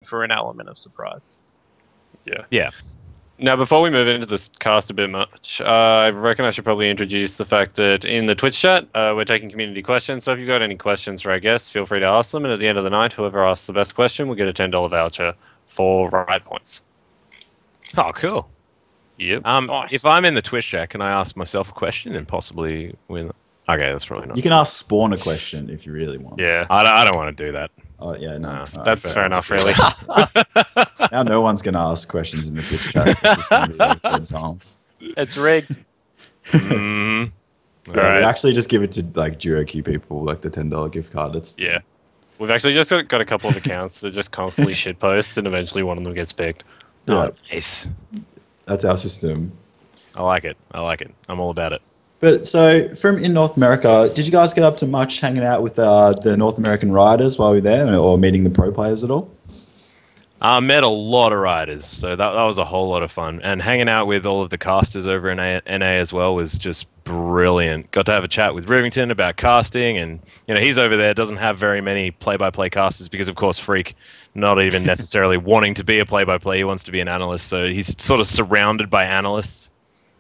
for an element of surprise. Yeah. Now, before we move into this cast a bit much, I reckon I should probably introduce the fact that in the Twitch chat, we're taking community questions. So if you've got any questions for our guests, feel free to ask them. And at the end of the night, whoever asks the best question will get a $10 voucher for right points. Oh, cool. Yep. Nice. If I'm in the Twitch chat, can I ask myself a question and possibly win? Okay, that's probably not. You can ask Spawn a question if you really want. Yeah. I don't want to do that. Oh, yeah, no. That's fair enough, really. Now no one's going to ask questions in the Twitch chat. It's just going to be like dead silence. It's rigged. Mm. Yeah, Alright. we actually just give it to like Duoqueue people, like the $10 gift card. Yeah. We've actually just got a couple of accounts that just constantly shitpost, and eventually one of them gets picked. Yeah, Nice. that's our system. I like it. I'm all about it. But so from in North America, did you guys get up to much hanging out with the North American riders while we were there, or meeting the pro players at all? I met a lot of riders, so that was a whole lot of fun. And hanging out with all of the casters over in NA as well was just brilliant. Got to have a chat with Rivington about casting, and he's over there, doesn't have very many play-by-play casters because, of course, Freak not even necessarily wanting to be a play-by-play, he wants to be an analyst. So he's sort of surrounded by analysts,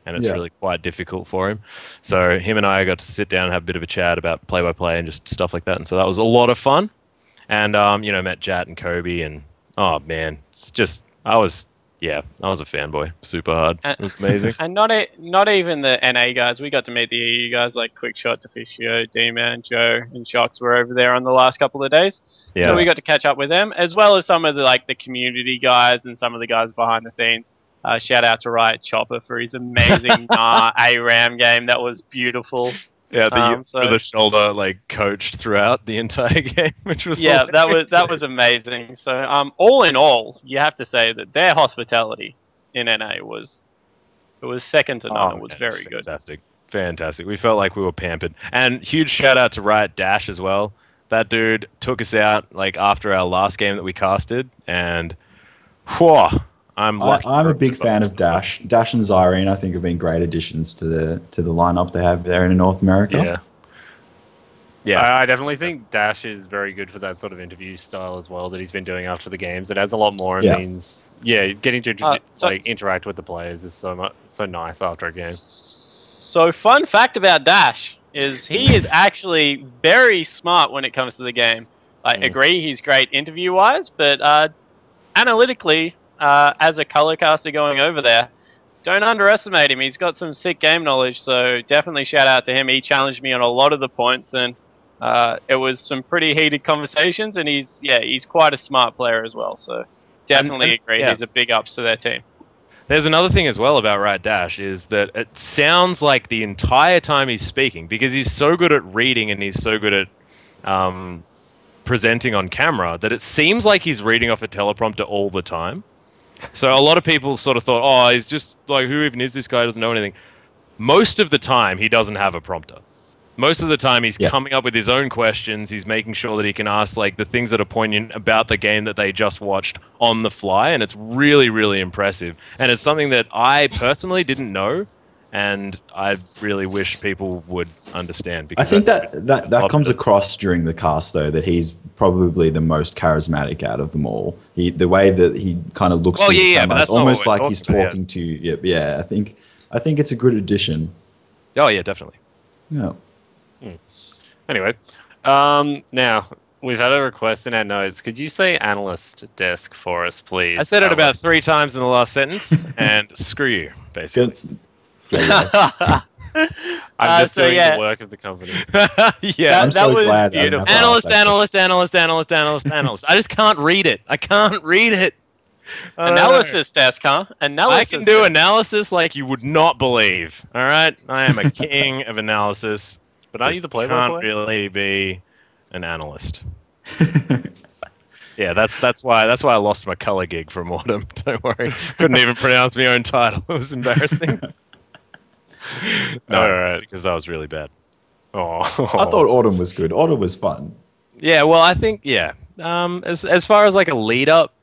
and it's really quite difficult for him. So him and I got to sit down and have a bit of a chat about play-by-play and just stuff like that. And so that was a lot of fun. And met Jat and Kobe, and oh man, it's just I was a fanboy, super hard. It was amazing. And not even the NA guys. We got to meet the EU guys like Quickshot, Deficio, D-Man, Joe, and Shocks were over there on the last couple of days. Yeah. So we got to catch up with them, as well as some of the community guys and some of the guys behind the scenes. Shout out to Riot Chopper for his amazing ARAM game. That was beautiful. Yeah, for the shoulder coached throughout the entire game, which was that was amazing. So all in all, you have to say that their hospitality in NA was second to none. It was very good. Fantastic. We felt like we were pampered. And huge shout out to Riot Dash as well. That dude took us out after our last game that we casted, and whew, I'm a big fan of Dash. Dash and Zyrene, I think, have been great additions to the lineup they have there in North America. Yeah. I definitely think Dash is very good for that sort of interview style as well that he's been doing after the games. It adds a lot more. It means, getting to interact with the players is so nice after a game. So fun fact about Dash is he is actually very smart when it comes to the game. I agree, he's great interview-wise, but analytically, as a color caster going over there, don't underestimate him. He's got some sick game knowledge, so definitely shout out to him. He challenged me on a lot of the points, and it was some pretty heated conversations, and he's quite a smart player as well, so definitely agree. He's a big ups to their team. There's another thing as well about Riot Dash is that it sounds like the entire time he's speaking, because he's so good at reading and he's so good at presenting on camera, that it seems like he's reading off a teleprompter all the time. So a lot of people sort of thought, oh, he's just who even is this guy? Doesn't know anything. Most of the time, he doesn't have a prompter. Most of the time, he's coming up with his own questions. He's making sure that he can ask the things that are poignant about the game that they just watched on the fly, and it's really, really impressive. And it's something that I personally didn't know, and I really wish people would understand. Because I think that comes across during the cast, though, that he's probably the most charismatic out of them all. The way that he kind of looks, but it's almost like he's talking to you. Yeah, I think it's a good addition. Oh yeah, definitely. Yeah. Anyway, now we've had a request in our notes. Could you say analyst desk for us, please? I said it about 3 times in the last sentence, and screw you, basically. I'm just doing the work of the company. I'm so glad. Beautiful. Analyst. I just can't read it. Analysis desk, huh? I can do analysis like you would not believe. All right, I am a king of analysis. But are you the play-by-play? Can't really be an analyst. Yeah, that's why I lost my color gig from Autumn. Don't worry, couldn't even pronounce my own title. It was embarrassing. No, because I was really bad. Oh, I thought Autumn was good. Autumn was fun. Yeah, well, I think as far as a lead up,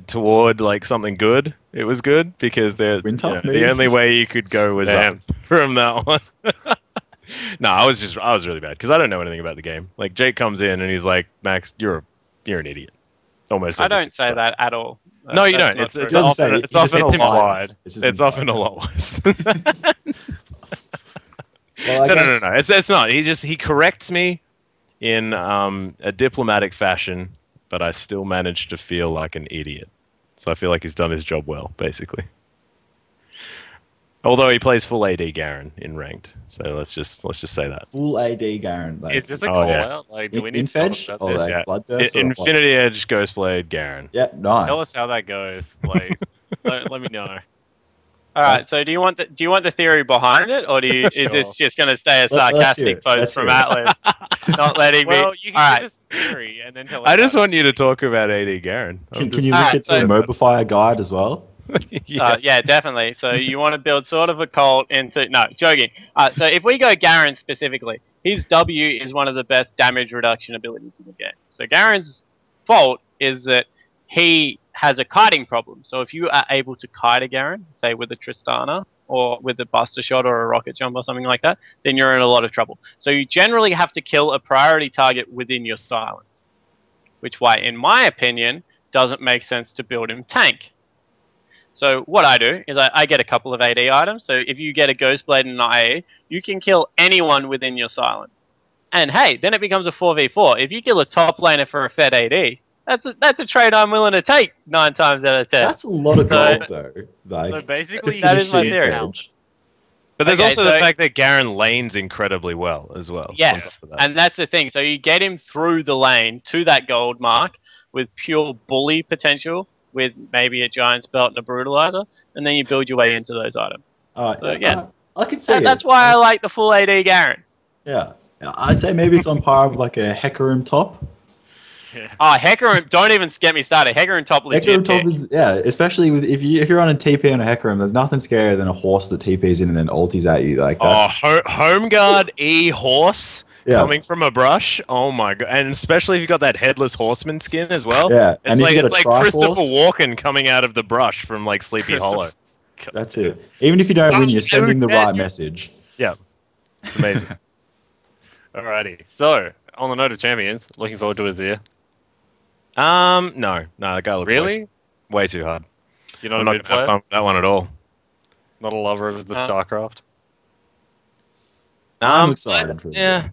toward something good, it was good because the only way you could go was up from that one. No, I was really bad because I don't know anything about the game. Jake comes in and he's like, Max, you're an idiot. Almost. I every don't say that at all. No, you That's don't. not It's true. doesn't say often it. it's He just often implies implied. it. It's just It's often a implied. lot worse. Well, I No. guess, It's not. He corrects me in a diplomatic fashion, but I still manage to feel like an idiot. So I feel like he's done his job well, basically. Although he plays full AD Garen in ranked, so let's just say that. full AD Garen. Like, Is this a Oh, call yeah. out? Like, do we need in to talk fetch about or this? like Yeah. bloodthirst? or what? Infinity Edge Ghostblade Garen. Yeah, nice. Tell us how that goes. Like, let me know. All right. That's- So do you want the theory behind it, or is this Sure. just going to stay a Let's hear sarcastic it. post Let's from hear it. Atlas, not letting me? Well, you All can right. give us theory and then tell us. I just how- want you to talk about AD Garen. Can you look Alright, into so- a Mobifier guide as well? Yeah, definitely. So you want to build sort of a cult into... No, joking. So if we go Garen specifically, his W is one of the best damage reduction abilities in the game. So Garen's fault is that he has a kiting problem. So if you are able to kite a Garen, say with a Tristana, or with a Buster Shot or a Rocket Jump or something like that, then you're in a lot of trouble. So you generally have to kill a priority target within your silence. Which why, in my opinion, doesn't make sense to build him tank. So what I do is I get a couple of AD items. So if you get a Ghostblade and an IA, you can kill anyone within your silence. And hey, then it becomes a 4v4. If you kill a top laner for a fed AD, that's a trade I'm willing to take 9 times out of 10. That's a lot of So- gold, though. Like, So basically, That is you my need theory. talent. But there's Okay, also the so- fact that Garen lanes incredibly well as well. on Yes, top of that. and that's the thing. So you get him through the lane to that gold mark with pure bully potential, with maybe a giant's belt and a brutalizer, and then you build your way into those items. So, yeah. I could see it. That's why I like the full AD Garen. Yeah. I'd say maybe it's on par with like a Hecarim top. Oh, Hecarim! Don't even get me started. Hecarim top legit. Hecarim top pick. is, yeah, especially with if you're on a TP on a Hecarim, there's nothing scarier than a horse that TPs in and then ultis at you. Like that's Home Guard E horse Yeah. coming from a brush. Oh my god! And especially if you've got that headless horseman skin as well. Yeah, it's and if like you get it's a like Christopher Triforce- Walken coming out of the brush from like Sleepy Hollow. that's it. Even if you don't win, you're sending the right message. Yeah, it's amazing. Alrighty. So, on the note of champions, looking forward to Azir. No, that guy looks Really? way too hard. You're not I'm a not mid gonna have player? fun with that one at all. Not a lover of the StarCraft? I'm excited for this. Yeah,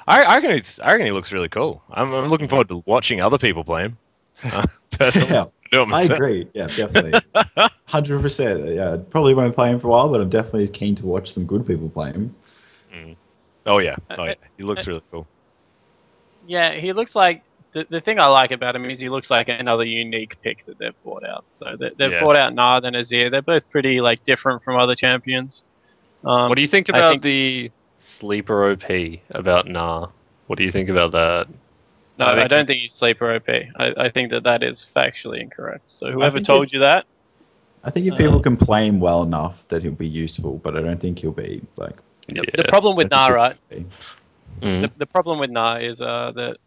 I reckon he looks really cool. I'm looking forward to watching other people play him. Personally, Yeah, do it I myself. agree. Yeah, definitely. 100%. Yeah, probably won't play him for a while, but I'm definitely keen to watch some good people play him. Oh yeah, he looks really cool. Yeah, he looks like the thing I like about him is he looks like another unique pick that they've brought out. So they've Yeah. brought out Nard and Azir. They're both pretty like different from other champions. What do you think I about think- the sleeper OP about Nah? What do you think about that? No, I think- I don't think he's sleeper OP. I think that is factually incorrect. So whoever think told if- you that, I think if people can play him well enough, that he'll be useful, but I don't think he'll be like. the problem with I Nah, think right? he'll be. Mm. The problem with Nah is that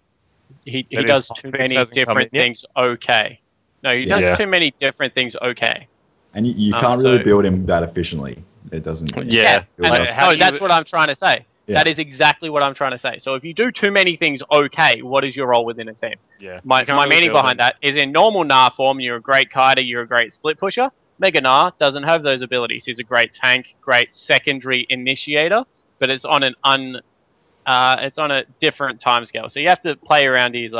he That does his too hotfix many hasn't come different in yet? things okay. No, he does Yeah. too many different things okay. And you Um, can't really so- build him that efficiently. It doesn't. Yeah. It And does. How no, do that's you- what I'm trying to say. Yeah. That is exactly what I'm trying to say. So if you do too many things okay, what is your role within a team? Yeah. My You can't really meaning build behind him. that is in normal Nah form, you're a great kiter, you're a great split pusher. Mega Nah doesn't have those abilities. He's a great tank, great secondary initiator, but it's on it's on a different timescale. So you have to play around his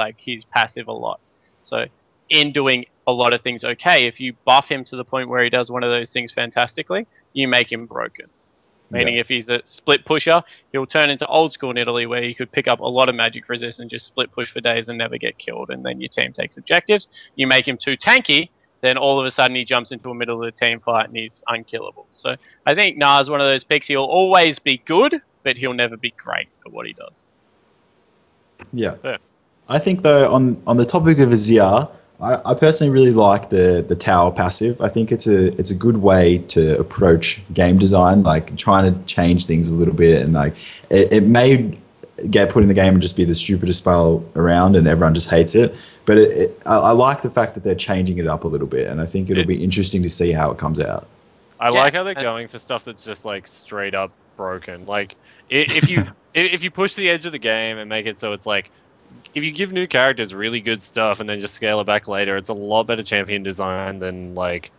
passive a lot. So in doing a lot of things okay, if you buff him to the point where he does one of those things fantastically, you make him broken. Meaning if he's a split pusher, he'll turn into old school in Italy where you could pick up a lot of magic resist and just split push for days and never get killed, and then your team takes objectives. You make him too tanky, then all of a sudden he jumps into a middle of the team fight and he's unkillable. So I think Nah is one of those picks. He'll always be good, but he'll never be great at what he does. Yeah. Yeah. I think though on the topic of Azir, I personally really like the tower passive. I think it's a good way to approach game design, like trying to change things a little bit, and like it may get put in the game and just be the stupidest spell around and everyone just hates it. But I like the fact that they're changing it up a little bit, and I think it'll be interesting to see how it comes out. I Yeah, like how they're and- going for stuff that's just like straight up broken. Like if you if you push the edge of the game and make it so it's like if you give new characters really good stuff and then just scale it back later, it's a lot better champion design than like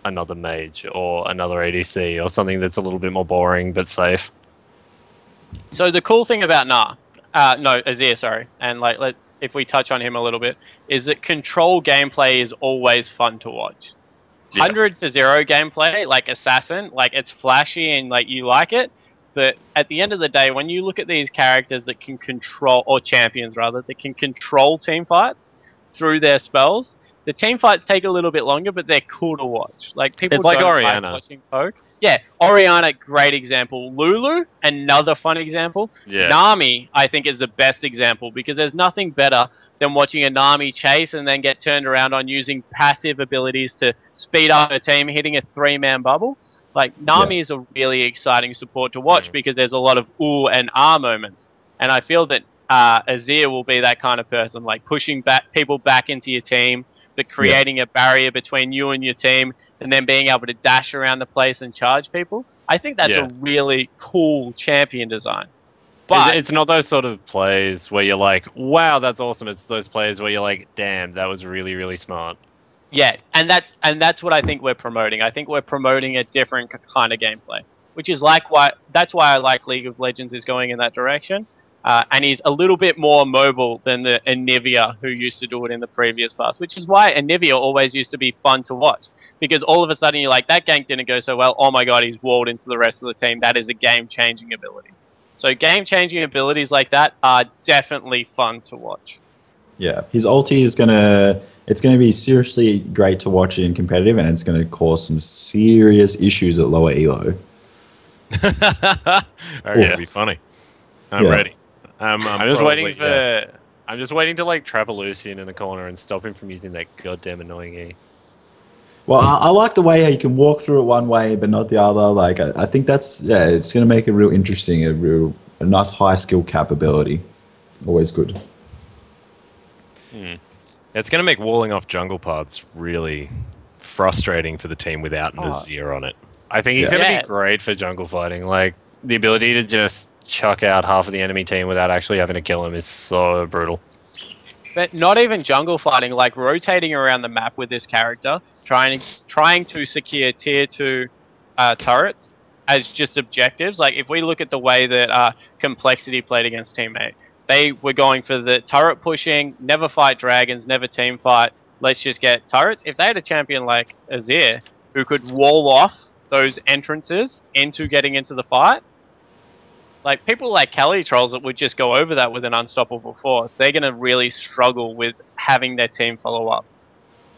another mage or another ADC or something that's a little bit more boring but safe. So the cool thing about Azir, sorry, and like if we touch on him a little bit, is that control gameplay is always fun to watch. 100 to 0 gameplay, like Assassin, like it's flashy and like you like it, but at the end of the day, when you look at these characters that can control, or champions rather, that can control team fights through their spells, the team fights take a little bit longer, but they're cool to watch. Like people It's like don't Orianna. like watching poke. Yeah, Orianna, great example. Lulu, another fun example. Yeah. Nami, I think, is the best example because there's nothing better than watching a Nami chase and then get turned around on using passive abilities to speed up a team, hitting a 3-man bubble. Like, Nami is a really exciting support to watch because there's a lot of ooh and ah moments. And I feel that Azir will be that kind of person, like pushing people back into your team, but creating a barrier between you and your team, and then being able to dash around the place and charge people. I think that's a really cool champion design. But it's not those sort of plays where you're like, wow, that's awesome. It's those plays where you're like, damn, that was really, really smart. yeah, and that's what I think we're promoting. I think we're promoting a different kind of gameplay, which is that's why I like League of Legends is going in that direction. And he's a little bit more mobile than the Anivia who used to do it in the previous past, which is why Anivia always used to be fun to watch. Because all of a sudden you're like, that gank didn't go so well. Oh my god, he's walled into the rest of the team. That is a game-changing ability. So game-changing abilities like that are definitely fun to watch. Yeah, his ulti is it's gonna be seriously great to watch in competitive, and it's gonna cause some serious issues at lower elo. That'd be funny. I'm ready. I'm just waiting for. I'm just waiting to like trap a Lucian in the corner and stop him from using that goddamn annoying E. Well, I like the way how you can walk through it one way but not the other. Like I think that's it's going to make it real interesting, a nice high skill cap ability. Always good. It's going to make walling off jungle paths really frustrating for the team without an Azir on it. I think he's going to be great for jungle fighting. Like the ability to just chuck out half of the enemy team without actually having to kill him is so brutal. But not even jungle fighting, like rotating around the map with this character, trying to secure tier 2 turrets as just objectives. Like if we look at the way that Complexity played against Teammate, they were going for the turret pushing, never fight dragons, never team fight, let's just get turrets. If they had a champion like Azir who could wall off those entrances into getting into the fight, like people like Kelly trolls that would just go over that with an unstoppable force, they're going to really struggle with having their team follow up.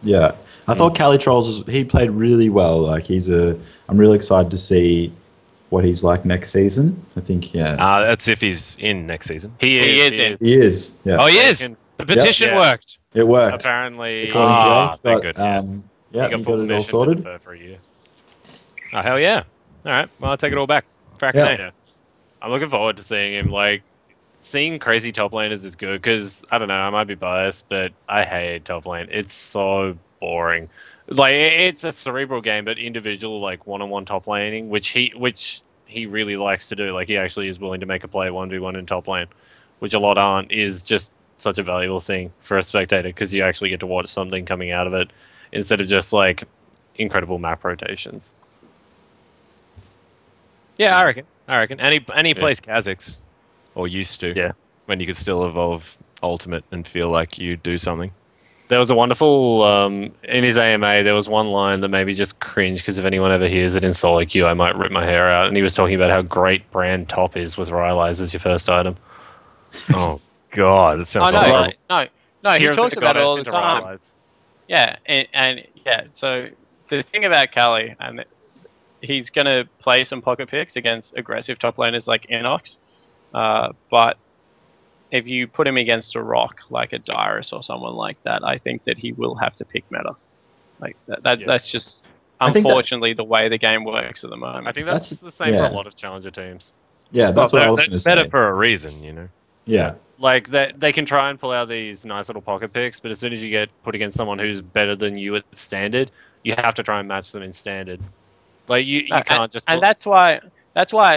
Yeah, I thought Cali Trolls he played really well. Like I'm really excited to see what he's like next season. I think that's if he's in next season. He is. He is. Yeah. Oh, he is. The petition worked. It worked. Apparently. According to thank yeah, he got it all sorted. For a year. Oh, hell yeah. All right. Well, I'll take it all back. Yeah. I'm looking forward to seeing him. Like, seeing crazy top laners is good because, I don't know, I might be biased, but I hate top lane. It's so boring. Like, it's a cerebral game, but individual, like, one-on-one top laning, which he really likes to do. Like, he actually is willing to make a play 1v1 in top lane, which a lot aren't, is just such a valuable thing for a spectator because you actually get to watch something coming out of it instead of just, like, incredible map rotations. Yeah, I reckon. And he plays Kha'Zix, or used to. Yeah. When you could still evolve Ultimate and feel like you do something. There was a wonderful, in his AMA, there was one line that made me just cringe because if anyone ever hears it in solo queue, I might rip my hair out. And he was talking about how great brand top is with Rylai's as your first item. Oh, God. That sounds No, he talks about it all the time. Rylai's. Yeah, and so the thing about Kali, and he's going to play some pocket picks against aggressive top laners like Inox, but if you put him against a rock like a Dyrus or someone like that, I think that he will have to pick meta. Like that's just unfortunately the way the game works at the moment. I think that's the same for a lot of challenger teams. Yeah, that's what I was going to say. That's better for a reason, you know. Yeah. Like they can try and pull out these nice little pocket picks, but as soon as you get put against someone who's better than you at standard, you have to try and match them in standard. Like you can't just. And that's why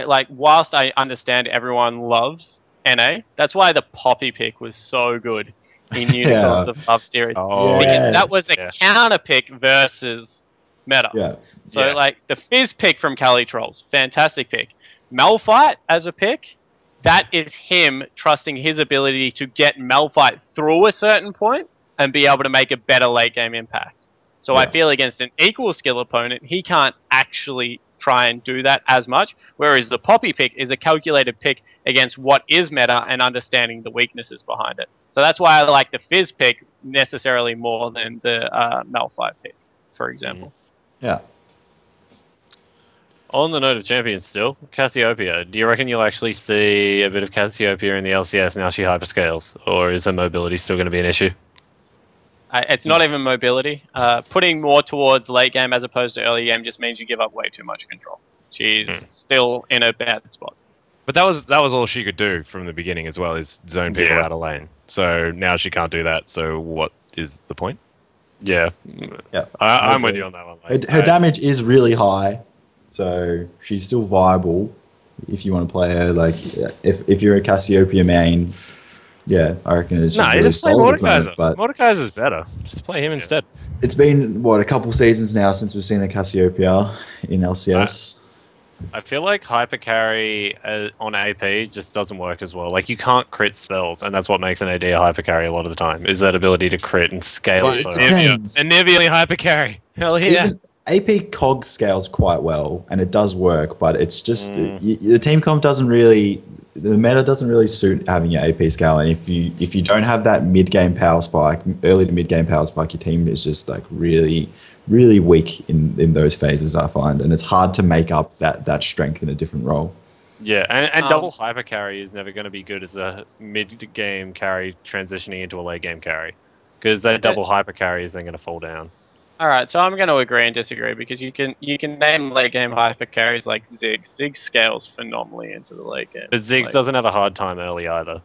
like whilst I understand everyone loves NA. That's why the Poppy pick was so good in Unicorns Above series. Oh, because that was a yeah. counter pick versus meta. Yeah. So Yeah. like the Fizz pick from Cali Trolls, fantastic pick. Malphite as a pick, that is him trusting his ability to get Malphite through a certain point and be able to make a better late game impact. So I feel against an equal skill opponent, he can't actually try and do that as much, whereas the Poppy pick is a calculated pick against what is meta and understanding the weaknesses behind it. So that's why I like the Fizz pick necessarily more than the Malphite pick, for example. Yeah. On the note of champions still, Cassiopeia. Do you reckon you'll actually see a bit of Cassiopeia in the LCS now she hyperscales? Or is her mobility still going to be an issue? It's not even mobility. Putting more towards late game as opposed to early game just means you give up way too much control. She's still in a bad spot. But that was all she could do from the beginning as well, is zone people out of lane. So now she can't do that. So what is the point? Yeah. Yeah. I'm with you on that one. Her damage is really high, so she's still viable if you want to play her. Like, if you're a Cassiopeia main, yeah, I reckon it's No, really just play solid at the Mordekaiser. moment, but Mordekaiser's better. Just play him instead. it's been, what, a couple seasons now since we've seen a Cassiopeia in LCS. I feel like hyper carry on AP just doesn't work as well. Like, you can't crit spells, and that's what makes an AD a hyper carry a lot of the time, is that ability to crit and scale. Well, it so depends. And Nivea hyper carry. Hell yeah. Even AP cog scales quite well, and it does work, but it's just the team comp doesn't really, the meta doesn't really suit having your AP scale, and if you don't have that mid game power spike, early to mid game power spike, your team is just like really weak in those phases, I find, and it's hard to make up that strength in a different role. Yeah, and double hyper carry is never going to be good as a mid game carry transitioning into a late game carry, because that double hyper carry is then going to fall down. All right, so I'm going to agree and disagree because you can name late game hyper carries like Ziggs. Ziggs scales phenomenally into the late game. But Ziggs doesn't have a hard time early either.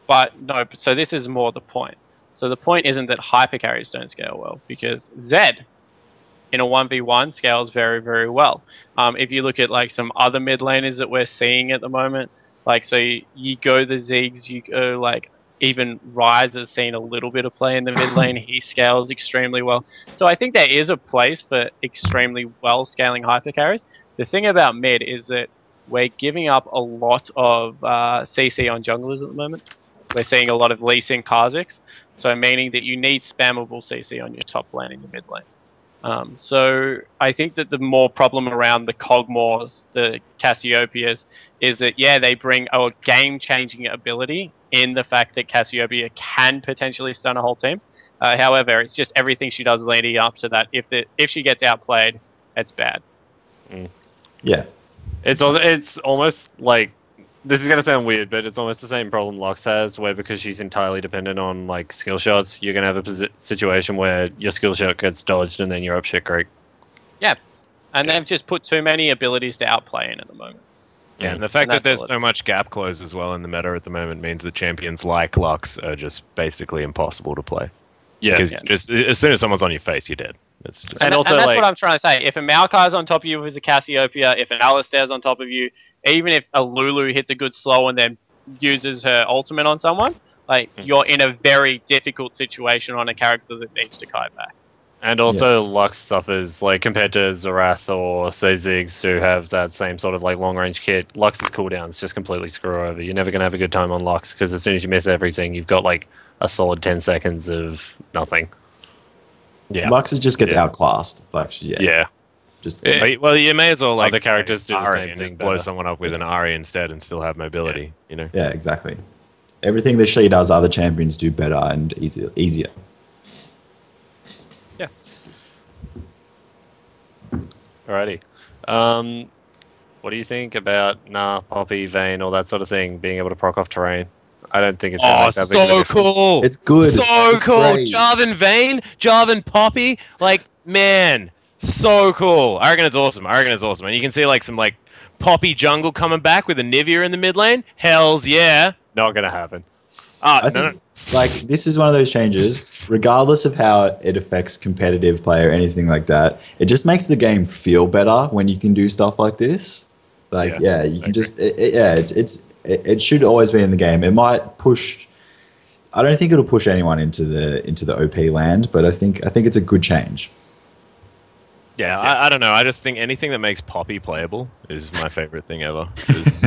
But no, so this is more the point. So the point isn't that hyper carries don't scale well, because Zed in a 1v1 scales very, very well. If you look at like some other mid laners that we're seeing at the moment, like so you go the Ziggs, you go like even Ryze has seen a little bit of play in the mid lane. He scales extremely well. So I think there is a place for extremely well scaling hyper carries. The thing about mid is that we're giving up a lot of CC on junglers at the moment. We're seeing a lot of Lee Sin Kha'Zix, so meaning that you need spammable CC on your top lane in your mid lane. So I think that the more problem around the Cogmores, the Cassiopeias, is that, yeah, they bring a game-changing ability in the fact that Cassiopeia can potentially stun a whole team. However, it's just everything she does leading up to that. If she gets outplayed, it's bad. Yeah. It's almost like, this is going to sound weird, but it's almost the same problem Lux has, where because she's entirely dependent on like skill shots, you're going to have a situation where your skill shot gets dodged and then you're up shit creek. Yeah, and they've just put too many abilities to outplay in at the moment. Yeah, and the fact that there's all it so is. much gap close as well in the meta at the moment means that champions like Lux are just basically impossible to play. Yeah. Because just as soon as someone's on your face, you're dead. It's just And also, that's like, what I'm trying to say. If a Maokai's on top of you with a Cassiopeia, if an Alistair's on top of you, even if a Lulu hits a good slow and then uses her ultimate on someone, like you're in a very difficult situation on a character that needs to kite back. And also, Lux suffers, like, compared to Zerath or, say, Ziggs, who have that same sort of, like, long-range kit, Lux's cooldowns just completely screw her over. You're never going to have a good time on Lux, because as soon as you miss everything, you've got, like, a solid 10 seconds of nothing. yeah. Lux just gets outclassed. Like, Yeah. Just Well, you may as well like Other characters do the Ari same and thing just blow better. someone up with an Ari instead and still have mobility. You know. yeah, exactly. Everything that she does, other champions do better and easier. Yeah. Alrighty. What do you think about Poppy, Vayne, all that sort of thing, being able to proc off terrain? I don't think it's gonna Oh, make that big of a so difference. cool! It's good. So It's cool. great. Jarvan Vayne, Jarvan Poppy, like man, so cool. I reckon it's awesome. And you can see like some like Poppy jungle coming back with a Nivea in the mid lane. Hells yeah. Not gonna happen. I think like this is one of those changes, regardless of how it affects competitive play or anything like that. It just makes the game feel better when you can do stuff like this. Like you can just it's it should always be in the game. It might push. I don't think it'll push anyone into the OP land, but I think it's a good change. Yeah, I don't know. I just think anything that makes Poppy playable is my favorite thing ever. 'Cause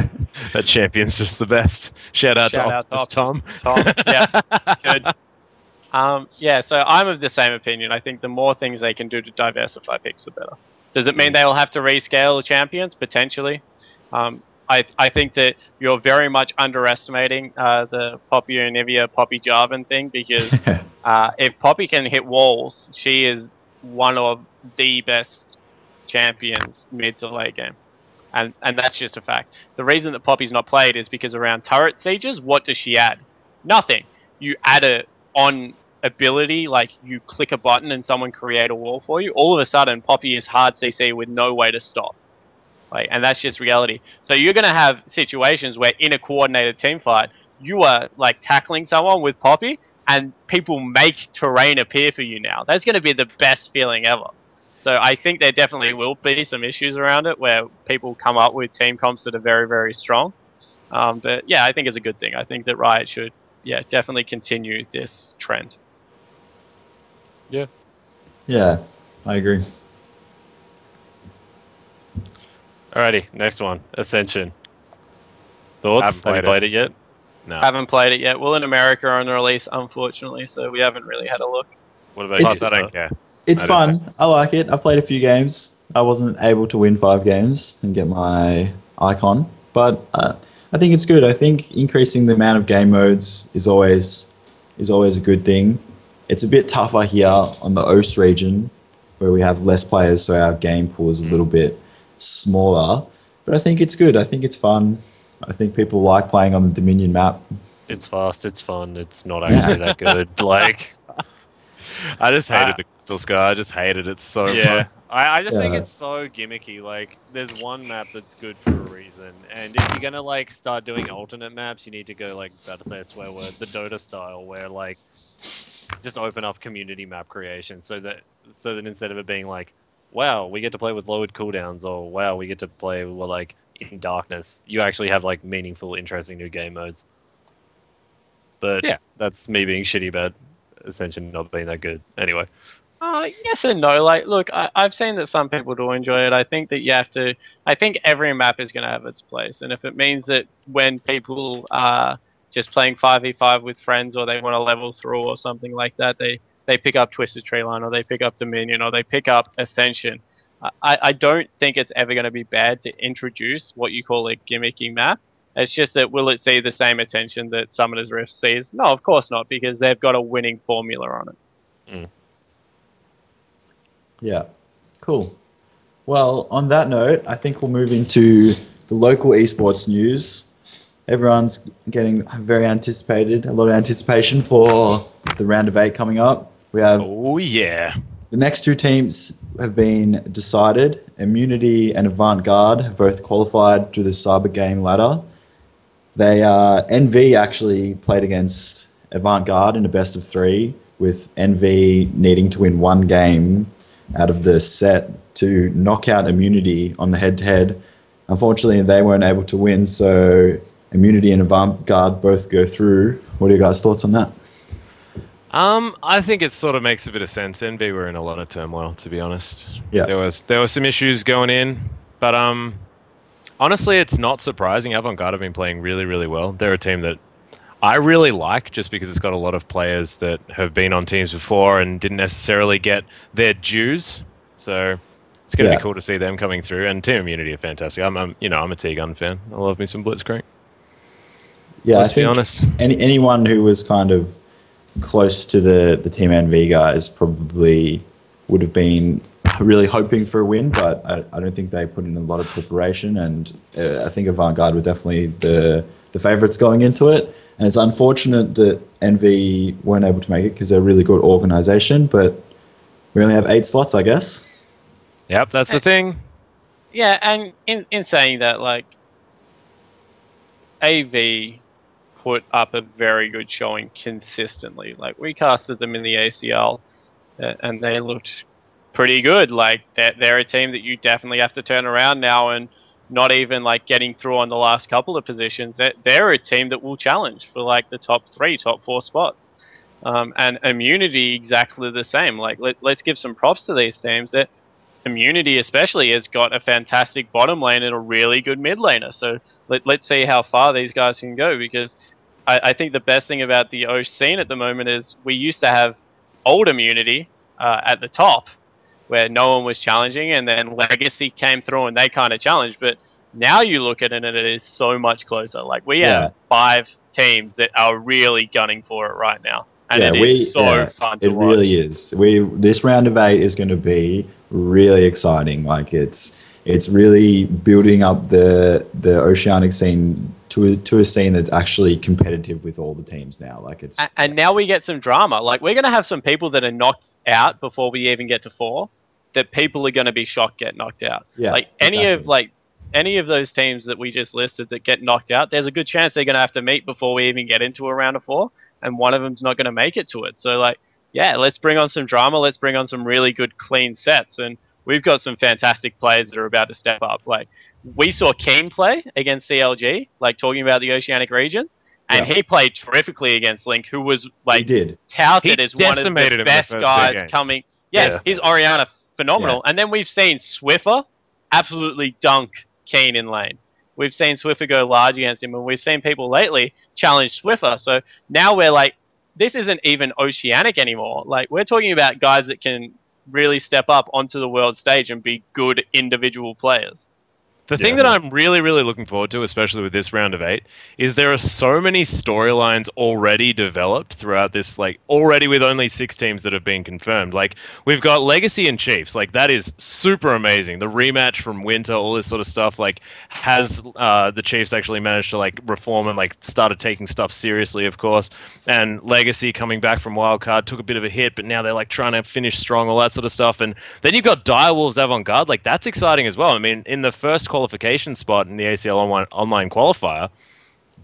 that champion's just the best. Shout out to Tom. Yeah, good. Yeah, so I'm of the same opinion. I think the more things they can do to diversify picks, the better. Does it mean they will have to rescale champions? Potentially. I think that you're very much underestimating the Poppy Anivia, Poppy Jarvan thing, because if Poppy can hit walls, she is one of the best champions mid to late game. And that's just a fact. The reason that Poppy's not played is because around turret sieges, what does she add? Nothing. You add a on ability, like you click a button and someone create a wall for you. All of a sudden, Poppy is hard CC with no way to stop. Like, and that's just reality. So you're going to have situations where in a coordinated team fight, you are like tackling someone with Poppy and people make terrain appear for you now. That's going to be the best feeling ever. So I think there definitely will be some issues around it where people come up with team comps that are very, very strong. But yeah, I think it's a good thing. I think that Riot should, definitely continue this trend. Yeah. Yeah, I agree. Alrighty, next one. Ascension. Thoughts? Have you played it yet? No. Haven't played it yet. Well, in America on release, unfortunately, so we haven't really had a look. What about Plus, I don't care. It's fun. I like it. I've played a few games. I wasn't able to win 5 games and get my icon, but I think it's good. I think increasing the amount of game modes is always a good thing. It's a bit tougher here on the Ost region, where we have less players, so our game pool is a little bit smaller. But I think it's good. I think it's fun. I think people like playing on the Dominion map. It's fast. It's fun. It's not actually that good. Like, I just hated the Crystal Sky. I just hated it so much. I just think it's so gimmicky. Like, there's one map that's good for a reason, and if you're gonna like start doing alternate maps, you need to go like, about to say a swear word, the Dota style, where like just open up community map creation, so that instead of it being like, wow, we get to play with lowered cooldowns, or wow, we get to play with like in darkness, you actually have like meaningful, interesting new game modes. But yeah, that's me being shitty about Ascension not being that good. Anyway. Yes and no. Like, look, I've seen that some people do enjoy it. I think that you have to. I think every map is going to have its place, and if it means that when people are just playing 5v5 with friends, or they want to level through or something like that, they pick up Twisted Treeline, or they pick up Dominion, or they pick up Ascension. I don't think it's ever going to be bad to introduce what you call a gimmicky map. It's just that will it see the same attention that Summoner's Rift sees? No, of course not, because they've got a winning formula on it. Mm. Yeah, cool. Well, on that note, I think we'll move into the local esports news. Everyone's getting very anticipated, a lot of anticipation for the round of 8 coming up. We have the next 2 teams have been decided. Immunity and Avant-Garde have both qualified through the Cyber Game ladder. They NV actually played against Avant-Garde in a best of 3, with NV needing to win 1 game out of the set to knock out Immunity on the head-to-head. Unfortunately, they weren't able to win, so Immunity and Avant-Garde both go through. What are your guys' thoughts on that? I think it sort of makes a bit of sense. NV were in a lot of turmoil, to be honest. Yeah. There were some issues going in, but honestly, it's not surprising. Avant-Garde have been playing really, really well. They're a team that I really like, just because it's got a lot of players that have been on teams before and didn't necessarily get their dues. So it's going to be cool to see them coming through. And Team Immunity are fantastic. I'm a T-Gun fan. I love me some Blitzcrank. Yeah, Let's be I think honest. Anyone who was kind of close to the Team NV guys probably would have been really hoping for a win, but I don't think they put in a lot of preparation, and I think Avant-Garde were definitely the favourites going into it. And it's unfortunate that NV weren't able to make it, because they're a really good organisation, but we only have 8 slots, I guess. Yep, that's the thing. Yeah, and in saying that, like, AV put up a very good showing consistently. Like, we casted them in the ACL, and they looked pretty good. Like, they're a team that you definitely have to turn around now and not even like getting through on the last couple of positions. They're a team that will challenge for like the top 3, top 4 spots. And Immunity exactly the same. Like let's give some props to these teams. That Immunity especially has got a fantastic bottom lane and a really good mid laner. So let's see how far these guys can go, because I think the best thing about the O scene at the moment is we used to have old Immunity at the top, where no one was challenging, and then Legacy came through and they kind of challenged. But now you look at it and it is so much closer. Like we have 5 teams that are really gunning for it right now. And it is so fun to watch. It really is. This round of 8 is going to be really exciting. Like it's really building up the Oceanic scene to a scene that's actually competitive with all the teams now. Like it's and now we get some drama. Like we're gonna have some people that are knocked out before we even get to 4. That people are gonna be shocked get knocked out. Yeah, like any of those teams that we just listed that get knocked out, there's a good chance they're gonna have to meet before we even get into a round of 4, and one of them's not gonna make it to it. So like, yeah, let's bring on some drama. Let's bring on some really good, clean sets, and we've got some fantastic players that are about to step up. Like we saw Keem play against CLG, like talking about the Oceanic region, and he played terrifically against Link, who was like touted as one of the best guys coming. Yes, he's Orianna phenomenal, and then we've seen Swiffer absolutely dunk Keen in lane. We've seen Swiffer go large against him, and we've seen people lately challenge Swiffer. So now we're like, this isn't even Oceanic anymore. Like we're talking about guys that can really step up onto the world stage and be good individual players. The thing that I'm really, really looking forward to, especially with this round of 8, is there are so many storylines already developed throughout this, like, already with only 6 teams that have been confirmed. Like, we've got Legacy and Chiefs. Like, that is super amazing. The rematch from Winter, all this sort of stuff, like, has the Chiefs actually managed to, like, reform and, like, started taking stuff seriously, of course. And Legacy coming back from Wildcard took a bit of a hit, but now they're, like, trying to finish strong, all that sort of stuff. And then you've got Direwolves Avant-Garde. Like, that's exciting as well. I mean, in the first qualification spot in the ACL online qualifier,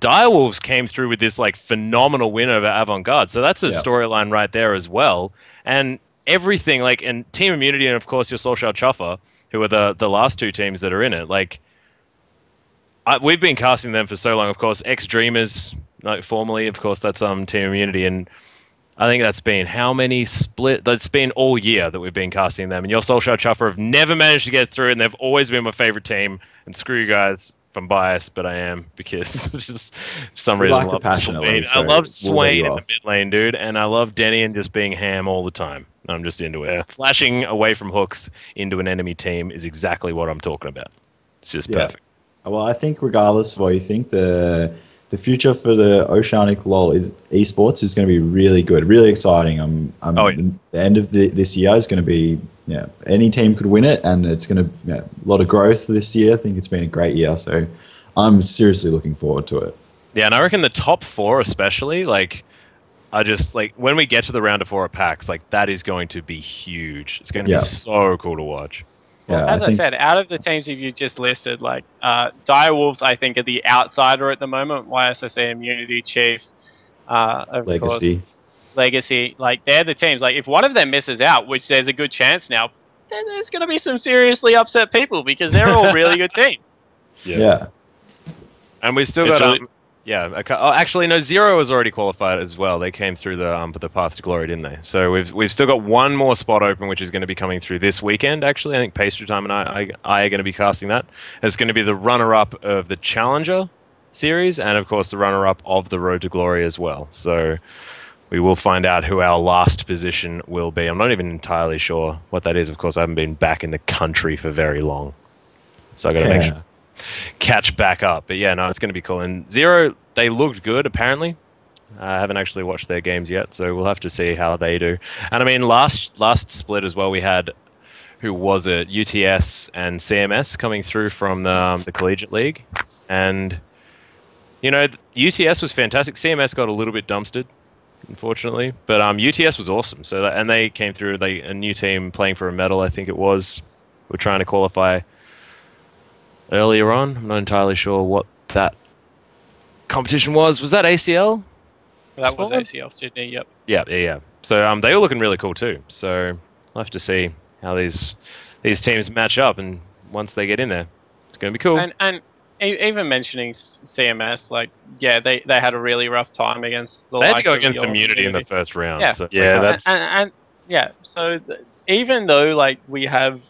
Direwolves came through with this like phenomenal win over Avant-Garde. So that's a storyline right there as well. And everything, like, and Team Immunity and of course your Soulshard Chuffer, who are the last 2 teams that are in it, like we've been casting them for so long. Of course, X-Dreamers, like formerly, of course, that's Team Immunity, and I think that's been how many split? That's been all year that we've been casting them. And your Soulshard Chuffer have never managed to get through, and they've always been my favorite team. And screw you guys if I'm biased, but I am, because just for some reason like I love Swain in the mid lane, dude, and I love Denian just being ham all the time. I'm just into it. Flashing away from hooks into an enemy team is exactly what I'm talking about. It's just perfect. Well, I think regardless of what you think, the future for the Oceanic LoL esports is going to be really good, really exciting. The end of this year is going to be, any team could win it, and it's going to a lot of growth this year. I think it's been a great year, so I'm seriously looking forward to it. Yeah, and I reckon the top 4 especially, like, I just, like, when we get to the round of 4 at PAX, like, that is going to be huge. It's going to be so cool to watch. Well, as I said, out of the teams that you just listed, like Direwolves, I think are the outsider at the moment. YSSA, Immunity, Chiefs, Legacy. Legacy, like they're the teams. Like if one of them misses out, which there's a good chance now, then there's going to be some seriously upset people, because they're all really good teams. Yeah. And we've still got actually no, Zero has already qualified as well. They came through the Path to Glory, didn't they? So we've still got one more spot open, which is going to be coming through this weekend. Actually, I think Pastry Time and I are going to be casting that. It's going to be the runner-up of the Challenger series, and of course the runner-up of the Road to Glory as well. So we will find out who our last position will be. I'm not even entirely sure what that is. Of course, I haven't been back in the country for very long, so I got to make sure. Catch back up. But yeah, no, it's going to be cool. And Zero, they looked good, apparently. I haven't actually watched their games yet, so we'll have to see how they do. And I mean, last split as well, we had, who was it, UTS and CMS coming through from the Collegiate League. And, you know, UTS was fantastic. CMS got a little bit dumpstered, unfortunately. But UTS was awesome. So and they came through, a new team playing for a medal, I think it was. We're trying to qualify earlier on. I'm not entirely sure what that competition was. Was that ACL? That was ACL Sydney, yep. Yeah. So they were looking really cool too. So we'll have to see how these teams match up, and once they get in there. It's going to be cool. And even mentioning CMS, like, yeah, they had a really rough time against the They had to likes go of the against old Immunity in the Immunity. first round. Yeah. So, Yeah, like, that's And yeah, so even though, like, we have...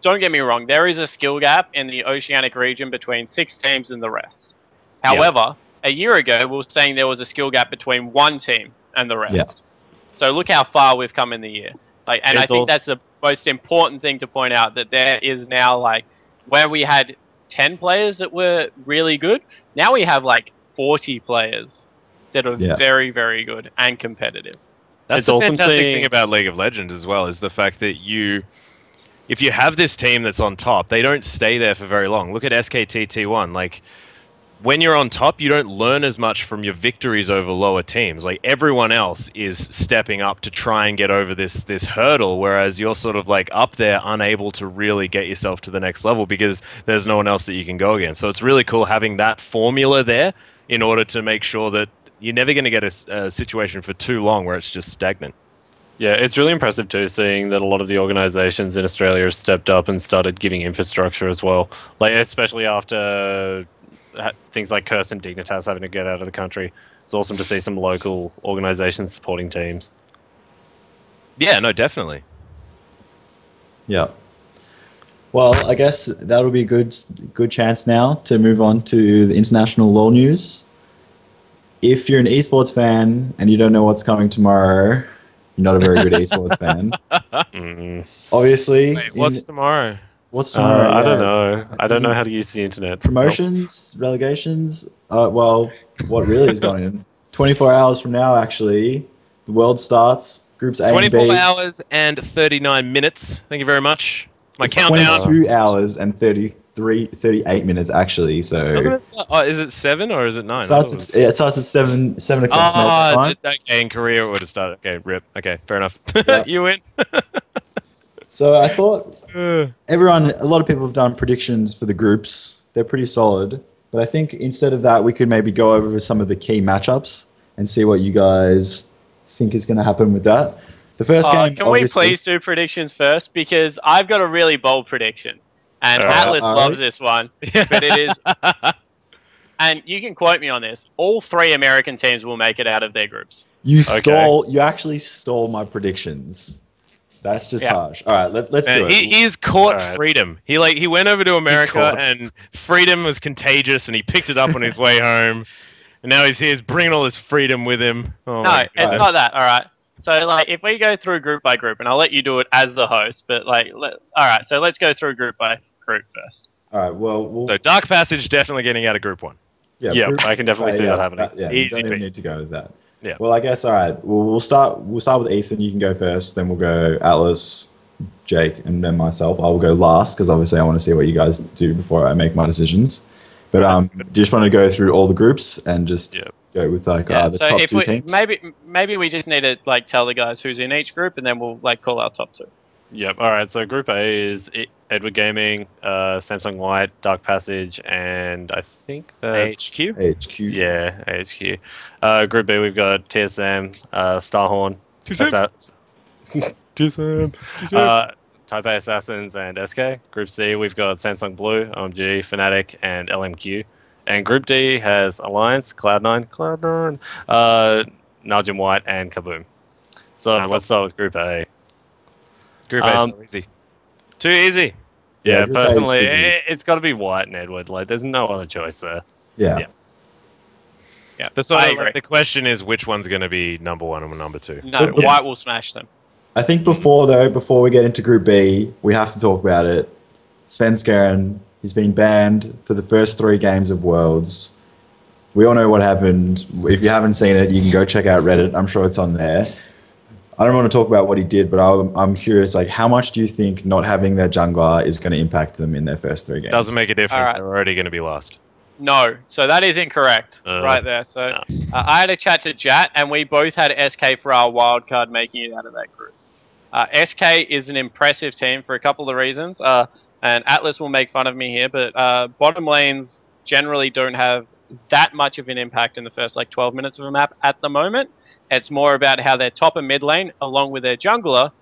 don't get me wrong, there is a skill gap in the Oceanic region between 6 teams and the rest. However, a year ago, we were saying there was a skill gap between 1 team and the rest. Yeah. So look how far we've come in the year. Like, and I It's think al- that's the most important thing to point out, that there is now, like, where we had 10 players that were really good, now we have like 40 players that are Yeah. very, very good and competitive. That's It's the awesome fantastic seeing- thing about League of Legends as well, is the fact that if you have this team that's on top, they don't stay there for very long. Look at SKT T1. Like, when you're on top, you don't learn as much from your victories over lower teams. Like, everyone else is stepping up to try and get over this hurdle, whereas you're sort of like up there, unable to really get yourself to the next level because there's no one else that you can go against. So it's really cool having that formula there in order to make sure that you're never going to get a situation for too long where it's just stagnant. Yeah, it's really impressive too, seeing that a lot of the organizations in Australia have stepped up and started giving infrastructure as well. Like, especially after things like Curse and Dignitas having to get out of the country. It's awesome to see some local organizations supporting teams. Yeah, no, definitely. Yeah. Well, I guess that'll be a good chance now to move on to the international LoL news. If you're an esports fan and you don't know what's coming tomorrow, you're not a very good esports fan. Obviously. Wait, what's tomorrow? What's tomorrow? I don't Yeah. know. I don't know how to use the internet. Promotions, relegations. Well, what really is going on? 24 hours from now, actually, the world starts. Groups A and 24 B. hours and 39 minutes. Thank you very much. My It's countdown. 22 hours and 38 minutes, actually. So Oh, is it 7 or is it 9? it starts at 7 o'clock. Oh, Melbourne time. okay, in Korea it would have started. Okay, rip. Okay, fair enough. Yeah. You win. So I thought a lot of people have done predictions for the groups. They're pretty solid. But I think instead of that, we could maybe go over some of the key matchups and see what you guys think is going to happen with that. The first game, Can we please do predictions first? Because I've got a really bold prediction. And Atlus loves this one. But it is... and you can quote me on this. All 3 American teams will make it out of their groups. You actually stole my predictions. That's just harsh. All right, let's do it. He's caught freedom. He went over to America and freedom was contagious and he picked it up on his way home. And now he's bringing all this freedom with him. Oh no, it's not that. All right. So, like, if we go through group by group, and I'll let you do it as the host, but, like, all right, so let's go through group by group first. All right, well... So, Dark Passage definitely getting out of group 1. Yeah, I can definitely see that happening. You don't even need to go with that. Yeah. Well, I guess, all right, we'll start with Ethan. You can go first, then we'll go Atlus, Jake, and then myself. I will go last, because obviously I want to see what you guys do before I make my decisions. But just want to go through all the groups and just... Go with the top 2 teams. Maybe we just need to like tell the guys who's in each group, and then we'll like call our top 2. Yep. All right. So Group A is Edward Gaming, Samsung Light, Dark Passage, and I think that's HQ. HQ. Yeah, HQ. Group B, we've got TSM, Starhorn, Taipei Assassins, and SK. Group C, we've got Samsung Blue, OMG, Fnatic, and LMQ. And Group D has Alliance, Cloud9, Najim White, and Kaboom. So let's start with Group A. Group A is so easy. Too easy. Yeah, Group A is personally, pretty- it's got to be White and Edward. Like, there's no other choice there. Yeah. Yeah, I agree. agree. The question is which one's going to be number 1 and number 2. No, White will smash them. I think before we get into Group B, we have to talk about it. Sven's Garen, he's been banned for the first 3 games of Worlds. We all know what happened. If you haven't seen it, you can go check out Reddit. I'm sure it's on there. I don't want to talk about what he did, but I'm curious, like, how much do you think not having their jungler is going to impact them in their first 3 games? Doesn't make a difference. Alright. They're already going to be lost. No, so that is incorrect right there. So I had a chat to Jat, and we both had SK for our wild card making it out of that group. SK is an impressive team for a couple of reasons, and Atlus will make fun of me here, but bottom lanes generally don't have that much of an impact in the first like 12 minutes of a map at the moment. It's more about how their top and mid lane, along with their jungler,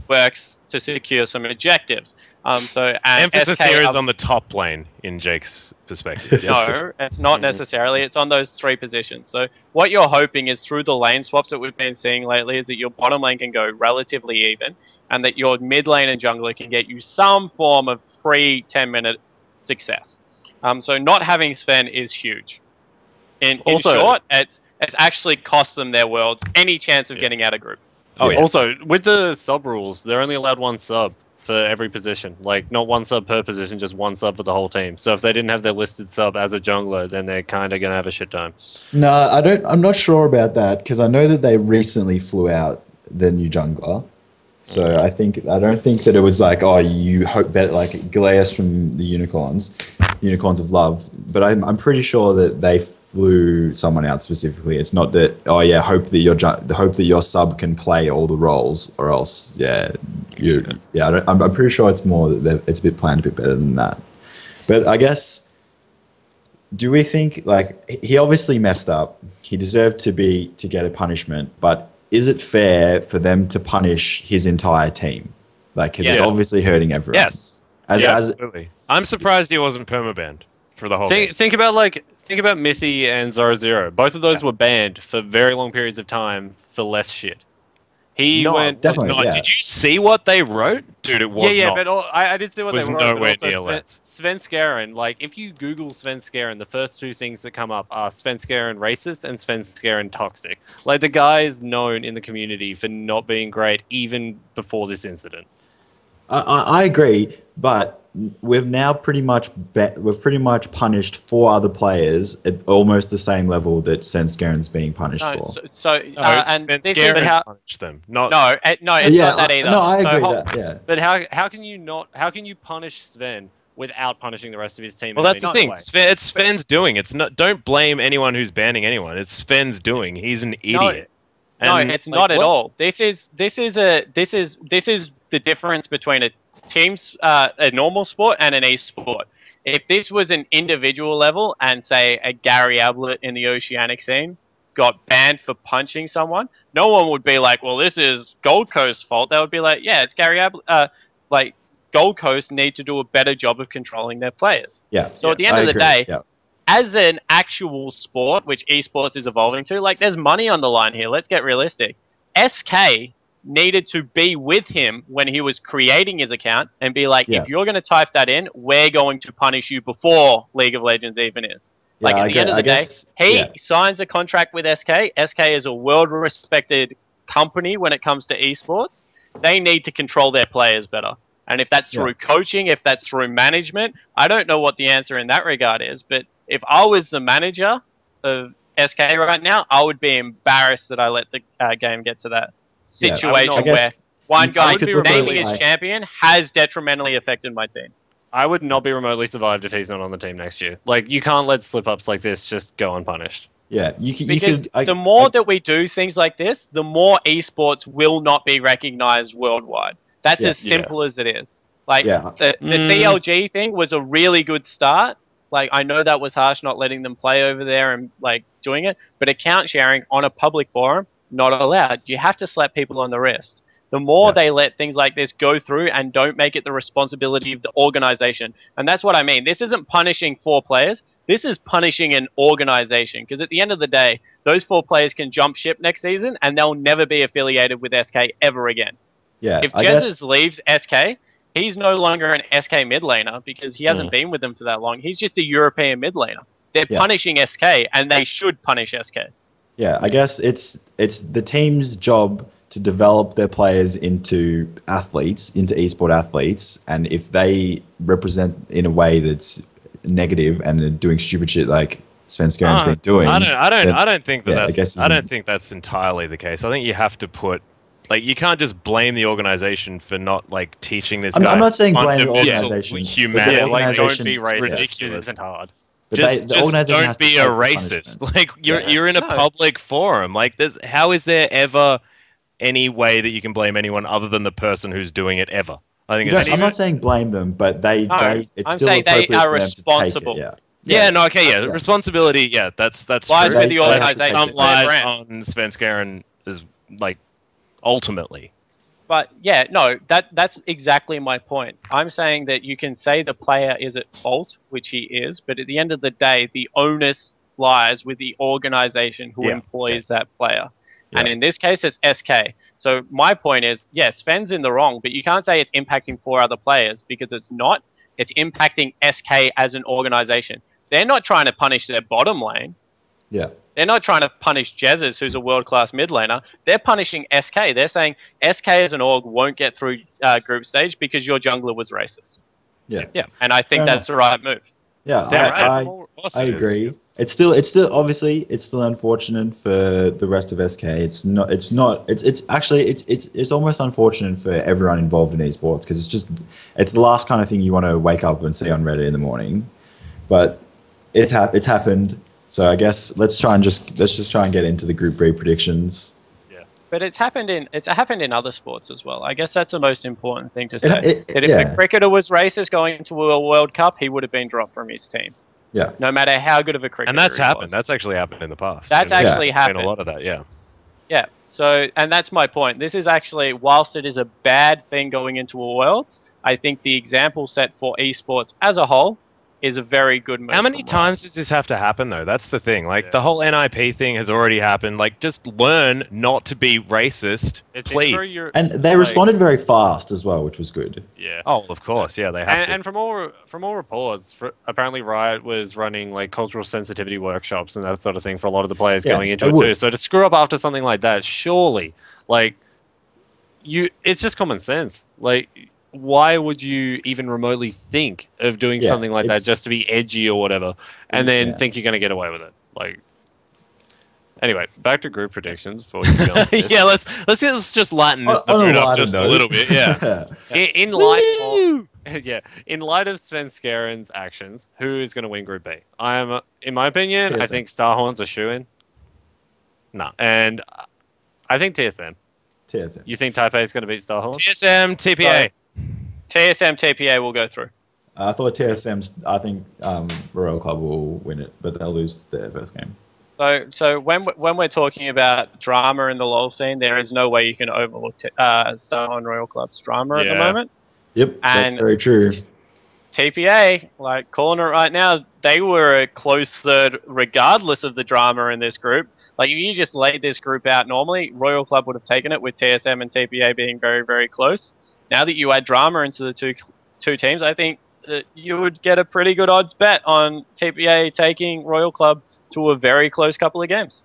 works to secure some objectives. And Emphasis SK here is are- on the top lane in Jake's perspective. No, it's not necessarily. It's on those 3 positions. So what you're hoping is through the lane swaps that we've been seeing lately is that your bottom lane can go relatively even, and that your mid lane and jungler can get you some form of free 10-minute success. So not having Sven is huge. In short, it's actually cost them their worlds any chance of getting out of group. Oh, yeah. Also, with the sub rules, they're only allowed 1 sub for every position. Like, not 1 sub per position, just 1 sub for the whole team. So if they didn't have their listed sub as a jungler, then they're kind of going to have a shit time. No, I'm not sure about that because I know that they recently flew out the new jungler. So I don't think that it was like, oh, you hope better, like Galeas from the Unicorns of Love. But I'm pretty sure that they flew someone out specifically. It's not that, oh yeah, hope that your sub can play all the roles, or else I'm pretty sure it's more that it's a bit planned a bit better than that. But I guess, do we think, like, he obviously messed up. He deserved to get a punishment, but is it fair for them to punish his entire team? Like, because it's obviously hurting everyone. Yes. Absolutely. I'm surprised he wasn't permabanned for the whole game. Think about Mithy and Zero. Both of those were banned for very long periods of time for less shit. Definitely. Did you see what they wrote? Dude, it was not. But I did see what they wrote. Nowhere but near also less. Sven Skaren, like, if you Google Sven Skaren, the first 2 things that come up are Sven Skaren racist and Sven Skaren toxic. Like, the guy is known in the community for not being great even before this incident. I agree, but we've now pretty much punished 4 other players at almost the same level that Sven Skaren's being punished for. And this is how punished them. it's not that either. No, I agree that. Yeah. But how can you punish Sven without punishing the rest of his team? Well, that's the thing. It's Sven's doing. It's not. Don't blame anyone who's banning anyone. It's Sven's doing. He's an idiot. No, it's not at all. This is the difference between a normal sport and an e-sport. If this was an individual level and say a Gary Ablett in the Oceanic scene got banned for punching someone, no one would be like, well, this is Gold Coast's fault. They would be like, yeah, it's Gary Ablett. Like, Gold Coast need to do a better job of controlling their players. Yeah. So at the end of the day, as an actual sport, which esports is evolving to, like, there's money on the line here. Let's get realistic. SK needed to be with him when he was creating his account and be like, if you're going to type that in, we're going to punish you before League of Legends even is. Like, at the end of the day, he signs a contract with SK. SK is a world-respected company when it comes to esports. They need to control their players better. And if that's through coaching, if that's through management, I don't know what the answer in that regard is. But if I was the manager of SK right now, I would be embarrassed that I let the game get to that situation where one guy naming his champion has detrimentally affected my team. I would not be remotely survived if he's not on the team next year. Like, you can't let slip-ups like this just go unpunished. Yeah, the more that we do things like this, the more esports will not be recognized worldwide. That's as simple as it is. Like, the CLG thing was a really good start. Like, I know that was harsh not letting them play over there and, like, doing it, but account sharing on a public forum, not allowed. You have to slap people on the wrist. The more they let things like this go through and don't make it the responsibility of the organization. And that's what I mean. This isn't punishing 4 players. This is punishing an organization. Because at the end of the day, those 4 players can jump ship next season and they'll never be affiliated with SK ever again. Yeah, if Jesus leaves SK, he's no longer an SK mid laner because he hasn't been with them for that long. He's just a European mid laner. They're punishing SK, and they should punish SK. Yeah, I guess it's the team's job to develop their players into athletes, into esport athletes, and if they represent in a way that's negative and doing stupid shit like Sven Skaren's been doing, I don't think that's entirely the case. I think you have to put. Like, you can't just blame the organization for not, like, teaching this guy. I'm not saying blame the organization. Humanity. Like, don't be ridiculous and hard. Just don't be a racist. Like, you're in a public forum. Like, how is there ever any way that you can blame anyone other than the person who's doing it ever? I think I'm not saying blame them, but it's still appropriate for them to take it. Responsibility, that's lies true. with the organization. Some lies on Sven Skaren is, like, ultimately. But yeah, no, that's exactly my point. I'm saying that you can say the player is at fault, which he is, but at the end of the day, the onus lies with the organization who employs that player. Yeah. And in this case, it's SK. So my point is, yes, Sven's in the wrong, but you can't say it's impacting 4 other players because it's not. It's impacting SK as an organization. They're not trying to punish their bottom lane. Yeah. They're not trying to punish Jezus, who's a world-class mid laner. They're punishing SK. They're saying SK as an org won't get through group stage because your jungler was racist. Yeah. Yeah. And I think that's the right move. Yeah, I agree. It's still obviously it's still unfortunate for the rest of SK. It's almost unfortunate for everyone involved in esports because it's the last kind of thing you want to wake up and see on Reddit in the morning. But it's happened. So I guess let's just try and get into the Group B predictions. Yeah. But it's happened in other sports as well. I guess that's the most important thing to say. That if the cricketer was racist going into a World Cup, he would have been dropped from his team. Yeah. No matter how good of a cricketer. And that's happened. Was. That's actually happened in the past. That's actually happened. A lot of that, yeah. Yeah. So, and that's my point. This is actually, whilst it is a bad thing going into a Worlds, I think the example set for esports as a whole is a very good move. How many times does this have to happen, though? That's the thing. Like, the whole NIP thing has already happened. Like, just learn not to be racist, please. And they responded very fast as well, which was good. Yeah. Oh, of course. Yeah, they have to. And from all reports, apparently Riot was running, like, cultural sensitivity workshops and that sort of thing for a lot of the players going into it, too. So to screw up after something like that, surely, like, it's just common sense. Like, why would you even remotely think of doing something like that just to be edgy or whatever, and then think you're going to get away with it? Like, anyway, back to group predictions before you go on this. Yeah, let's just lighten this mood up just a little bit. Yeah. in light of Sven Skaren's actions, who is going to win Group B? In my opinion, TSM. I think Starhorn's a shoo-in. No, and I think TSM. You think Taipei is going to beat Starhorn? TSM, TPA. TSM TPA will go through. I think Royal Club will win it, but they'll lose their first game. So when we're talking about drama in the LoL scene, there is no way you can overlook Starhorn Royal Club's drama at the moment. Yep, that's very true. TPA, like calling it right now, they were a close third regardless of the drama in this group. Like if you just laid this group out normally, Royal Club would have taken it with TSM and TPA being very, very close. Now that you add drama into the two teams, I think that you would get a pretty good odds bet on TPA taking Royal Club to a very close couple of games.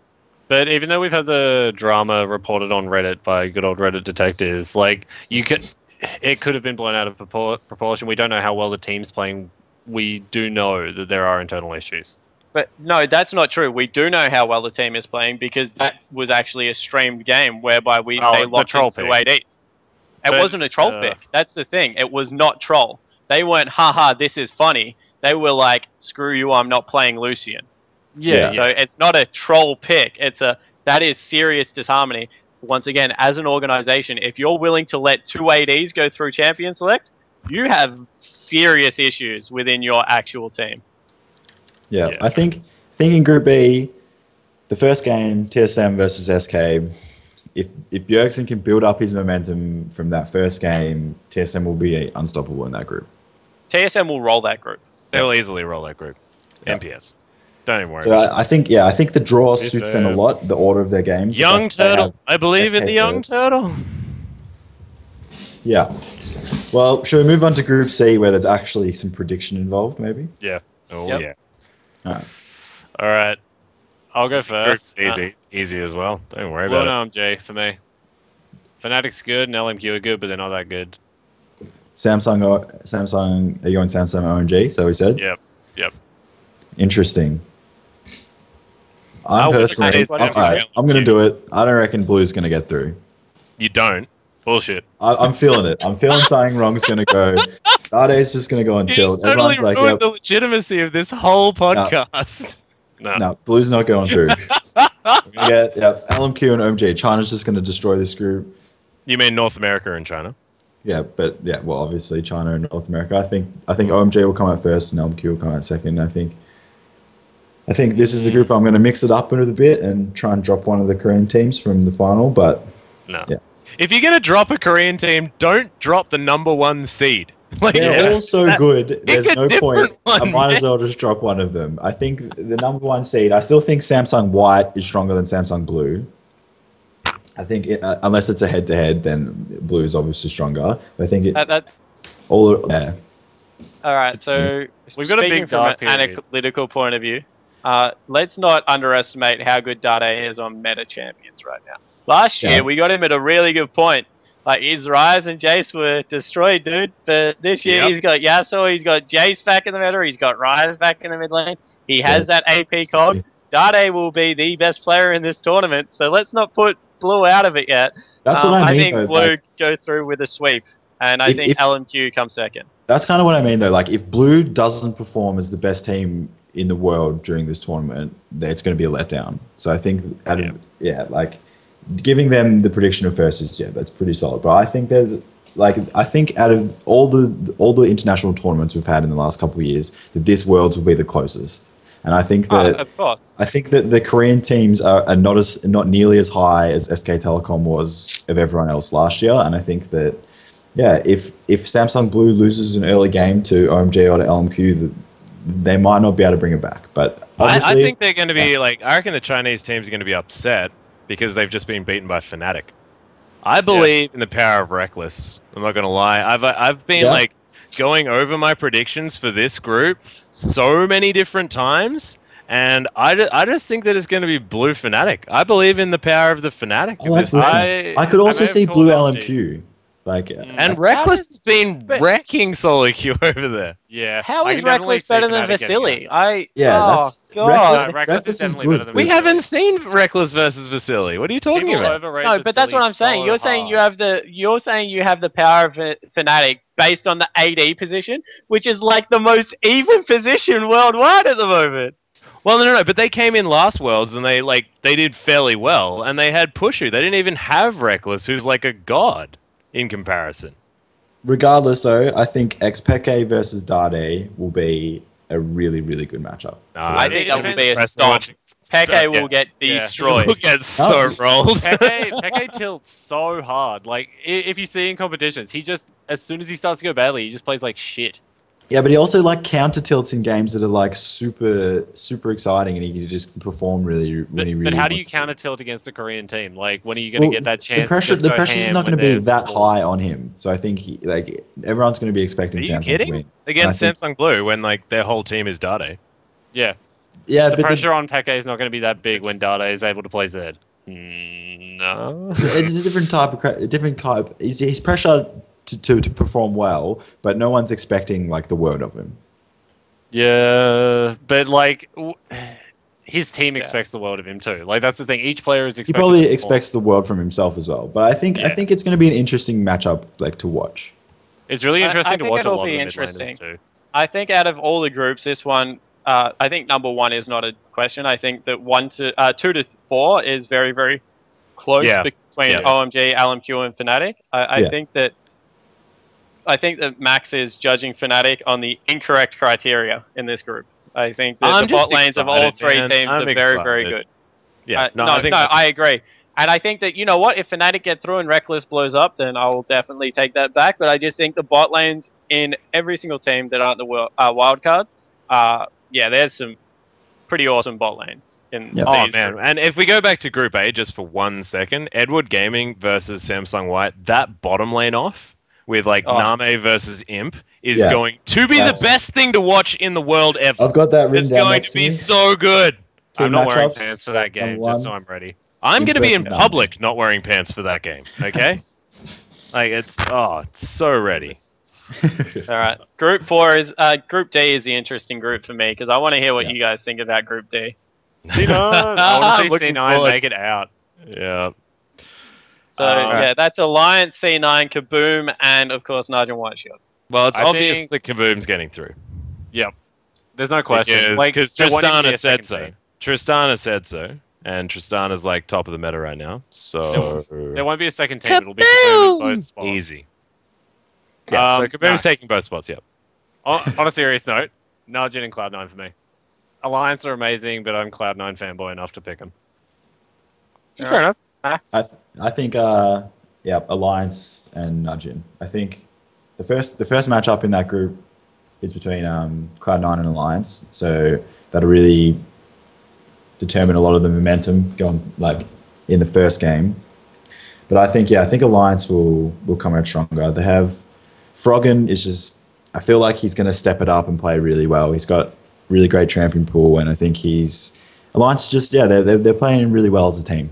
But even though we've had the drama reported on Reddit by good old Reddit detectives, like it could have been blown out of proportion. We don't know how well the team's playing. We do know that there are internal issues. But no, that's not true. We do know how well the team is playing because that was actually a streamed game whereby they locked into ADs. It wasn't a troll pick. That's the thing. It was not troll. They weren't, haha, this is funny. They were like, screw you, I'm not playing Lucian. Yeah. So it's not a troll pick. That is serious disharmony. Once again, as an organization, if you're willing to let 2 ADs go through Champion Select, you have serious issues within your actual team. Yeah. I think in Group B, the first game, TSM versus SK, if Bjergsen can build up his momentum from that first game, TSM will be unstoppable in that group. TSM will roll that group. They'll easily roll that group. MPS. Don't even worry. So I think the draw suits them a lot, the order of their games. Young Turtle. I believe in the Young Turtle. Yeah. Well, shall we move on to Group C where there's actually some prediction involved, maybe? Yeah. Oh, yeah. All right. I'll go first. Easy as well. Don't worry about it. J for me. Fnatic's good and LMQ are good, but they're not that good. Samsung, are you on Samsung OMG? So we said? Yep. Interesting. I'm going to do it. I don't reckon Blue's going to get through. You don't? Bullshit. I'm feeling it. I'm feeling something wrong's going to go. Sade's just going to go on tilt. Totally ruined the legitimacy of this whole podcast. No, Blue's not going through. LMQ and OMG. China's just going to destroy this group. You mean North America and China? Yeah, well, obviously China and North America. I think OMG will come out first and LMQ will come out second. I think this is a group I'm going to mix it up a little bit and try and drop one of the Korean teams from the final. But no, yeah. If you're gonna drop a Korean team, don't drop the #1 seed. Like, They're all so good. There's a no different point. one, I might as man. well just drop one of them. I think the #1 seed. I still think Samsung White is stronger than Samsung Blue. I think unless it's a head-to-head, then Blue is obviously stronger. But I think yeah. All right, so We've got a speaking big from an dark period. analytical point of view, let's not underestimate how good Dade is on meta champions right now. Last year, we got him at a really good point. Like, his Ryze and Jace were destroyed, dude. But this year, he's got Yasuo, he's got Jace back in the meta, he's got Ryze back in the mid lane. He has that AP cog. Dade will be the best player in this tournament, so let's not put Blue out of it yet. That's what I mean. I think though, Blue go through with a sweep, and I think LMQ comes second. That's kind of what I mean, though. Like, if Blue doesn't perform as the best team in the world during this tournament, it's going to be a letdown. So I think, like, giving them the prediction of first is that's pretty solid. But I think I think out of all the international tournaments we've had in the last couple of years, that this Worlds will be the closest. And I think that of course. I think that the Korean teams are not nearly as high as SK Telecom was of everyone else last year. And I think that if Samsung Blue loses an early game to OMG or to LMQ, they might not be able to bring it back. But I think they're going to be like. I reckon the Chinese teams are going to be upset because they've just been beaten by Fnatic. I believe in the power of Reckless. I'm not going to lie. I've been like going over my predictions for this group so many different times, and I just think that it's going to be Blue Fnatic. I believe in the power of the Fnatic. I could also see Blue LMQ. And Reckless has been wrecking solo queue over there. Yeah. How is Reckless better than Vasily? Reckless is good. We haven't seen Reckless versus Vasily. What are you talking about? No, but that's what I'm saying. You're saying you have the power of Fnatic based on the AD position, which is like the most even position worldwide at the moment. Well, no, but they came in last Worlds and they did fairly well, and they had Pushu. They didn't even have Reckless, who's like a god in comparison. Regardless, though, I think XPK versus Dade will be a really, really good matchup. I think that will be a stomp. Peke will get destroyed. He'll get so rolled. Peke tilts so hard. Like, if you see in competitions, he just, as soon as he starts to go badly, he just plays like shit. Yeah, but he also counter tilts in games that are super, super exciting, and he can just perform really when he really. But how do you counter tilt against a Korean team? Like, when are you going to get that chance? The pressure is not going to be that high on him. So I think everyone's going to be expecting Samsung to win against Samsung Blue when their whole team is Dade. Yeah. Yeah, the pressure on Peke is not going to be that big when Dade is able to play Zed. No. It's a different type. He's pressured to perform well, but no one's expecting the world of him. Yeah, but his team expects the world of him too. That's the thing. Each player is expecting. He probably expects the world from himself as well. But I think it's going to be an interesting matchup to watch. It's really interesting to watch a lot of the interesting. too. I think out of all the groups, this one, I think #1 is not a question. I think that 2 to 4 is very, very close between OMG, LMQ, and Fnatic. I think that Max is judging Fnatic on the incorrect criteria in this group. I think that the bot lanes of all three teams are very, very good. Yeah, I agree. And I think that, you know what, if Fnatic get through and Reckless blows up, then I will definitely take that back. But I just think the bot lanes in every single team that aren't the wildcards, there's some pretty awesome bot lanes in these man. groups. And if we go back to Group A just for 1 second, Edward Gaming versus Samsung White, that bottom lane off with Name versus Imp is going to be the best thing to watch in the world ever. I've got that written down It's going to be so good. I'm not wearing pants for that game, just so I'm ready. I'm going to be in public not wearing pants for that game, okay? It's so ready. All right. Group D is the interesting group for me because I want to hear what you guys think about Group D. C9. I want to see C9 make it out. Yeah. So, that's Alliance, C9, Kaboom, and, of course, Najin Whiteshield. Well, it's obvious that Kaboom's getting through. Yep. There's no question. Because Tristana said so. Tristana said so. And Tristana's top of the meta right now. So there won't be a second team. It'll be Kaboom in both spots. Easy. Yeah, so Kaboom's taking both spots, yep. On a serious note, Najin and Cloud9 for me. Alliance are amazing, but I'm Cloud9 fanboy enough to pick them. Fair enough. I think Yeah, Alliance and Nudgin. I think the first matchup in that group is between Cloud9 and Alliance, so that'll really determine a lot of the momentum going like in the first game. But I think Alliance will come out stronger. They have Froggen is just, I feel like he's going to step it up and play really well. He's got really great champion pool, and I think Alliance just they're playing really well as a team.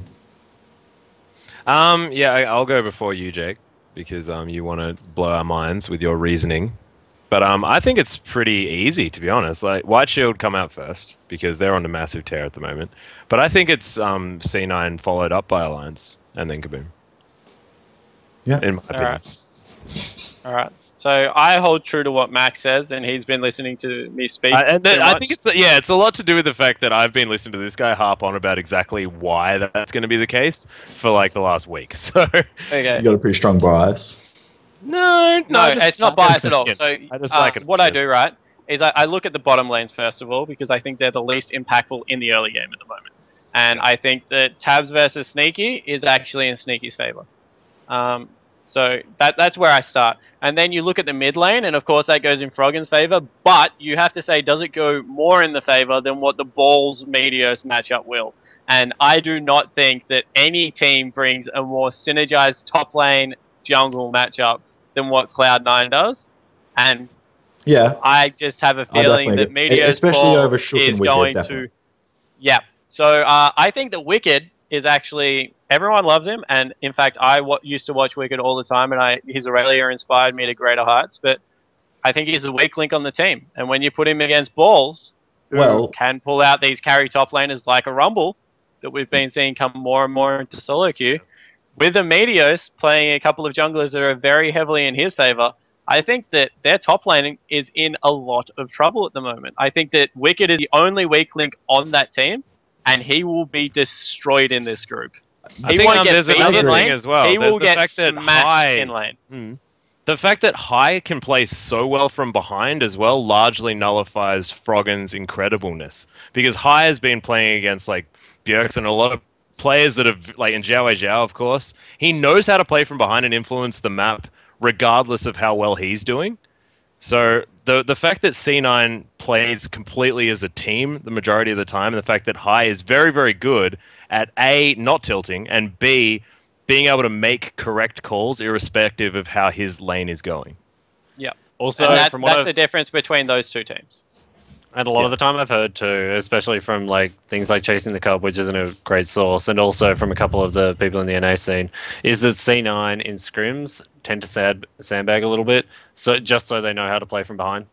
I'll go before you, Jake, because you want to blow our minds with your reasoning. But I think it's pretty easy, to be honest. Like White Shield come out first because they're on a massive tear at the moment. But I think it's C9 followed up by Alliance and then Kaboom. Yeah. In my opinion. All right. So I hold true to what Max says, and he's been listening to me speak. I think it's a lot to do with the fact that I've been listening to this guy harp on about exactly why that's going to be the case for like the last week. So okay. You got a pretty strong bias. No, it's not biased at all. So I just like it. What I do, right, is I look at the bottom lanes first of all, because I think they're the least impactful in the early game at the moment. And I think that Tabs versus Sneaky is actually in Sneaky's favor. So that's where I start. And then you look at the mid lane, and of course that goes in Froggen's favor, but you have to say, does it go more in the favor than what the Balls Meteos matchup will? And I do not think that any team brings a more synergized top lane jungle matchup than what Cloud9 does. And yeah, I just have a feeling that Meteos especially over is Wicked, going definitely. to... Yeah. So I think that Wicked is actually... Everyone loves him, and in fact, I used to watch Wicked all the time, and his Aurelia inspired me to greater heights, but I think he's a weak link on the team. And when you put him against Balls, who can pull out these carry top laners like a Rumble, that we've been seeing come more and more into solo queue, with the Meteos playing a couple of junglers that are very heavily in his favor, I think that their top laning is in a lot of trouble at the moment. I think that Wicked is the only weak link on that team, and he will be destroyed in this group. I think there's another thing as well. He will the get fact that smashed in lane. The fact that High can play so well from behind as well largely nullifies Froggen's incredibleness. Because High has been playing against like Bjergsen and a lot of players that have, like in Zhao Zhao, of course. He knows how to play from behind and influence the map regardless of how well he's doing. So the fact that C9 plays completely as a team the majority of the time, and the fact that High is very, very good at A, not tilting, and B, being able to make correct calls irrespective of how his lane is going. Yeah. Also, that's the difference between those two teams. And a lot of the time I've heard too, especially from like things like Chasing the Cub, which isn't a great source, and also from a couple of the people in the NA scene, is that C9 in scrims tend to sandbag a little bit, so just so they know how to play from behind.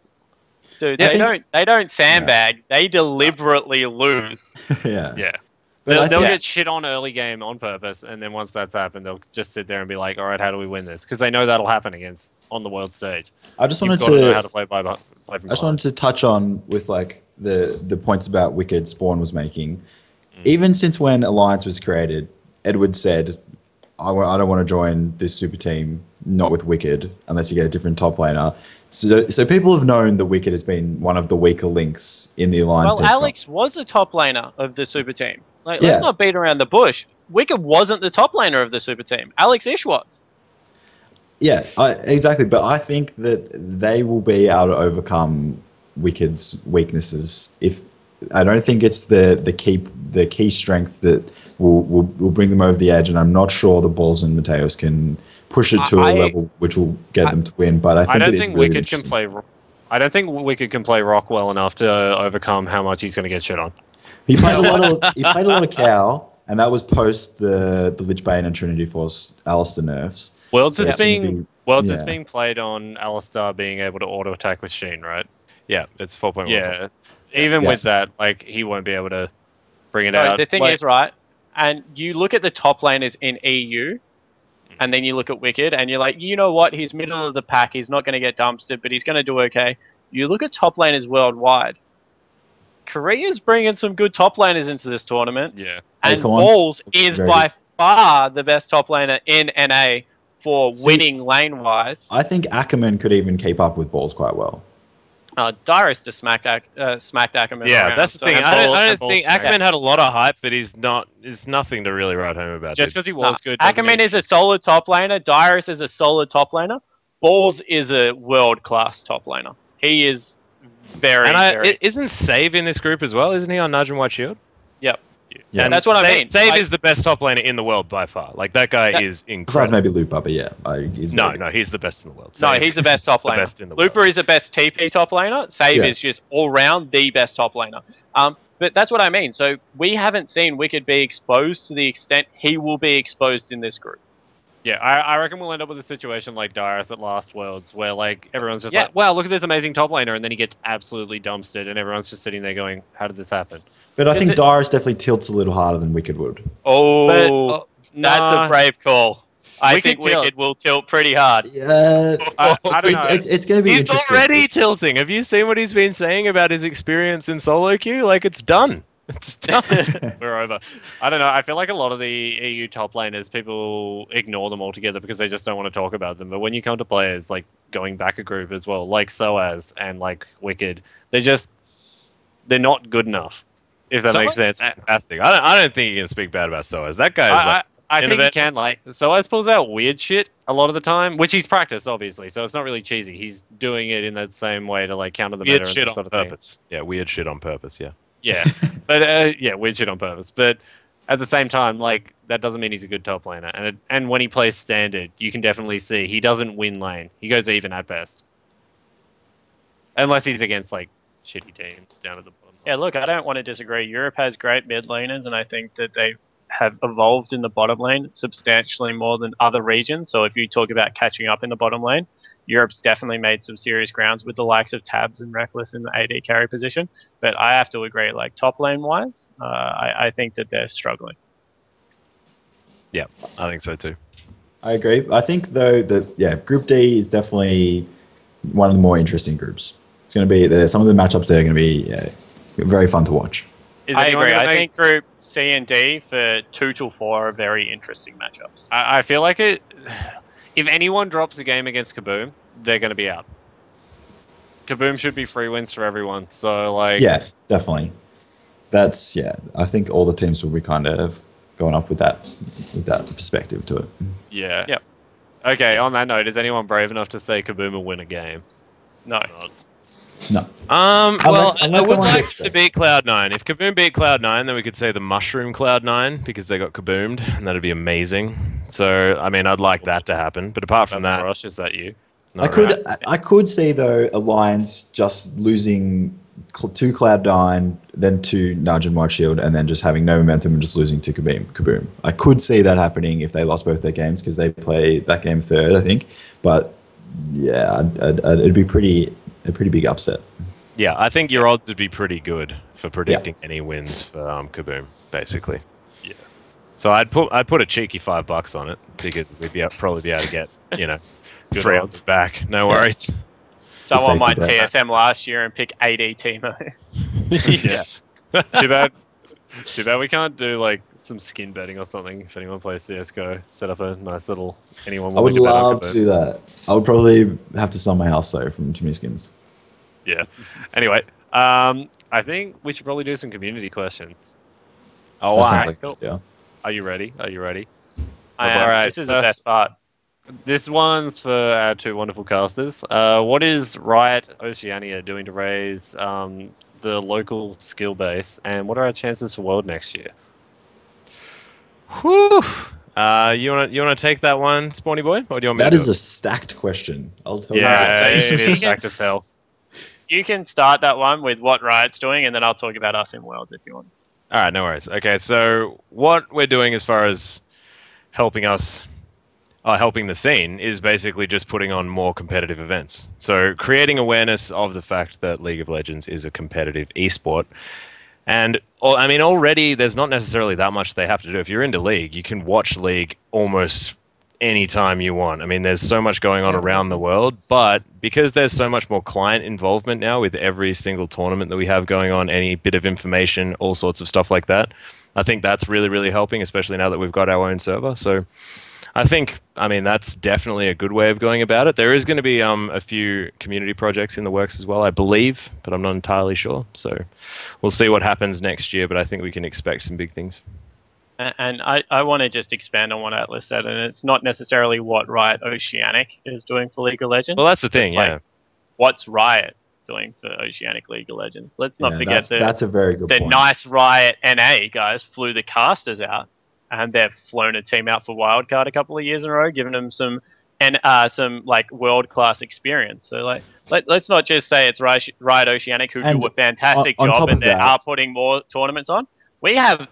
Dude, they don't sandbag. Yeah. They deliberately lose. Yeah. They'll get shit on early game on purpose, and then once that's happened, they'll just sit there and be like, "All right, how do we win this?" Because they know that'll happen on the world stage. I just wanted to know how to play from I just wanted to touch on with like the points about Wicked Spawn was making. Even since when Alliance was created, Edward said, I don't want to join this super team, not with Wicked, unless you get a different top laner. So people have known that Wicked has been one of the weaker links in the Alliance team. Well, Alex was a top laner of the super team. Like, let's not beat around the bush. Wicked wasn't the top laner of the super team. Alex Ish was. Yeah, exactly. But I think that they will be able to overcome Wicked's weaknesses. I don't think it's the key strength that will bring them over the edge, and I'm not sure the Balls and Mateos can push it to a level which will get them to win. But I think it is really interesting. I don't think Wicked can play Rock well enough to overcome how much he's going to get shit on. He played a lot of Cow, and that was post the Lich Bane and Trinity Force Alistar nerfs. Worlds is being played on Alistar being able to auto attack with Sheen, right? Yeah, it's 4.1. Yeah. Even with that, like, he won't be able to bring it out. The thing is, right, and you look at the top laners in EU, and then you look at Wicked, and you're like, you know what, he's middle of the pack, he's not going to get dumpstered, but he's going to do okay. You look at top laners worldwide, Korea's bringing some good top laners into this tournament. Yeah. And Balls is by far the best top laner in NA for winning lane-wise. I think Ackerman could even keep up with Balls quite well. Dyrus just smacked Ackerman Yeah, around. that's the thing. And I don't Ball think smacked. Ackerman had a lot of hype, but he's nothing to really write home about. Just dude. because he was good. doesn't Ackerman mean is a solid top laner. Dyrus is a solid top laner. Balls is a world-class top laner. He is very. Isn't Save in this group as well? Isn't he on Nudge and White Shield? Yep. Yeah. And That's what I mean. Save Like- is the best top laner in the world by far. Like that guy is Besides incredible. maybe Lupa, but yeah. He's No, very- he's the best in the world. No, Save he's the best top the laner. best in the world. Looper is the best TP top laner. Save Yeah. is just all round the best top laner. But that's what I mean. So we haven't seen Wicked be exposed to the extent he will be exposed in this group. Yeah, I reckon we'll end up with a situation like Dyrus at Last Worlds, where like everyone's just Yeah. like, "Wow, look at this amazing top laner," and then he gets absolutely dumpstered, and everyone's just sitting there going, "How did this happen?" But I Is think it- Dyrus definitely tilts a little harder than Wicked would. Oh, that's nah. a brave call. I Wicked think tilt. Wicked will tilt pretty hard. Yeah, I don't know. it's going to be He's interesting. already It's- tilting. Have you seen what he's been saying about his experience in solo queue? Like it's done. It's done. We're over. I don't know. I feel like a lot of the EU top laners, people ignore them altogether because they just don't want to talk about them. But when you come to players like going back a group as well, like SOAS and like Wicked, they're not good enough. If that makes Soaz is sense. fantastic. I don't think you can speak bad about Soaz. That guy is like I think he innovative. can. Like SOAS pulls out weird shit a lot of the time, which he's practiced obviously, so it's not really cheesy. He's doing it in that same way to like counter the weird meta shit and on sort of thing. purpose. Yeah, weird shit on purpose. Yeah. Yeah, but yeah, weird shit on purpose. But at the same time, like that doesn't mean he's a good top laner. And when he plays standard, you can definitely see he doesn't win lane. He goes even at best, unless he's against like shitty teams down at the bottom. Yeah, look, I don't want to disagree. Europe has great mid laners, and I think that they have evolved in the bottom lane substantially more than other regions. So if you talk about catching up in the bottom lane, Europe's definitely made some serious grounds with the likes of Tabs and Reckless in the AD carry position. But I have to agree, like top lane wise, I think that they're struggling. Yeah, I think so too. I agree. I think though that Group D is definitely one of the more interesting groups. It's going to be some of the matchups there are going to be very fun to watch. I agree. I think Group C and D for 2 to 4 are very interesting matchups. I feel like it. If anyone drops a game against Kaboom, they're going to be out. Kaboom should be free wins for everyone. So like, Yeah, definitely. That's I think all the teams will be kind of going up with that perspective to it. yeah. Yep. Okay. On that note, is anyone brave enough to say Kaboom will win a game? No. No. Well, Unless I would someone like gets to beat Cloud9. If Kaboom beat Cloud9, then we could say the Mushroom Cloud9 because they got kaboomed, and that'd be amazing. So, I mean, I'd like that to happen. But apart from That's that, Rush, is that you? not I could see though Alliance just losing to Cloud9, then to Nudge and White Shield, and then just having no momentum and just losing to Kaboom. I could see that happening if they lost both their games because they play that game third, I think. But yeah, it'd be a pretty big upset. Yeah, I think your odds would be pretty good for predicting any wins for Kaboom, basically. Yeah. So I'd put a cheeky $5 on it because we'd probably be able to get Good 3 odds. odds back. No worries. Someone might safety bet. TSM last year and pick AD Teemo. Yeah. Too bad we can't do like some skin betting or something. If anyone plays CS:GO, set up a nice little anyone. I would willing to bet on love to Kaboom. do that. I would probably have to sell my house though from Jimmy Skins. Yeah. Anyway, I think we should probably do some community questions. Oh, That wow. sounds like Cool. yeah. Are you ready? Are you ready? I am. Alright, This is the first- best part. This one's for our two wonderful casters. What is Riot Oceania doing to raise the local skill base, and what are our chances for World next year? Whew. You wanna take that one, Spawny Boy, or do you want me That to is do a it? stacked question. I'll tell Yeah, Alright, so it you is can- stacked as hell. You can start that one with what Riot's doing, and then I'll talk about us in Worlds if you want. All right, no worries. Okay, so what we're doing as far as helping the scene is basically just putting on more competitive events. So creating awareness of the fact that League of Legends is a competitive esport. And I mean, already there's not necessarily that much they have to do. If you're into League, you can watch League almost anytime you want. I mean, there's so much going on around the world, but because there's so much more client involvement now with every single tournament that we have going on, any bit of information, all sorts of stuff like that, I think that's really, really helping, especially now that we've got our own server. So I think, I mean, that's definitely a good way of going about it. There is going to be a few community projects in the works as well, I believe, but I'm not entirely sure. So we'll see what happens next year, but I think we can expect some big things. And I want to just expand on what Atlus said, and it's not necessarily what Riot Oceanic is doing for League of Legends. Well, that's the thing, yeah. What's Riot doing for Oceanic League of Legends? Let's not forget that's a very good point. The nice Riot NA guys flew the casters out, and they've flown a team out for Wildcard a couple of years in a row, giving them some like world class experience. So like, let's not just say it's Riot Oceanic who do a fantastic job and they are putting more tournaments on. We have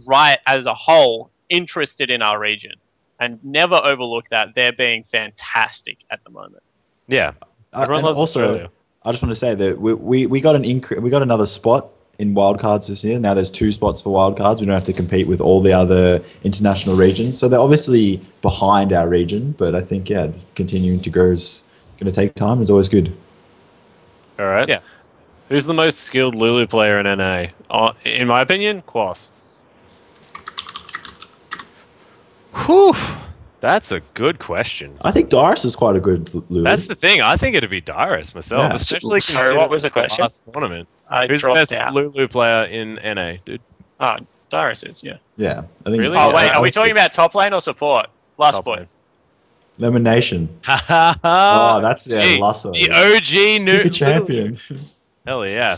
Riot as a whole interested in our region, and never overlook that. They're being fantastic at the moment. Yeah. And also, I just want to say that we got we got another spot in wildcards this year. Now there's 2 spots for wildcards. We don't have to compete with all the other international regions. So they're obviously behind our region, but I think continuing to grow is going to take time. It's always good. All right. Yeah. Who's the most skilled Lulu player in NA? In my opinion, Quas. Whew. That's a good question. I think Darius is quite a good Lulu. That's the thing. I think it'd be Darius myself, Yeah. especially Sorry, what was the question? Last tournament. Who's the best Lulu player in NA, dude? Oh, Darius is, yeah. Yeah, I think. Really? Oh wait, are we talking about top lane or support? Last point. Lemon Nation. Oh, that's Lasso. The OG new Pick a champion. Hell yeah.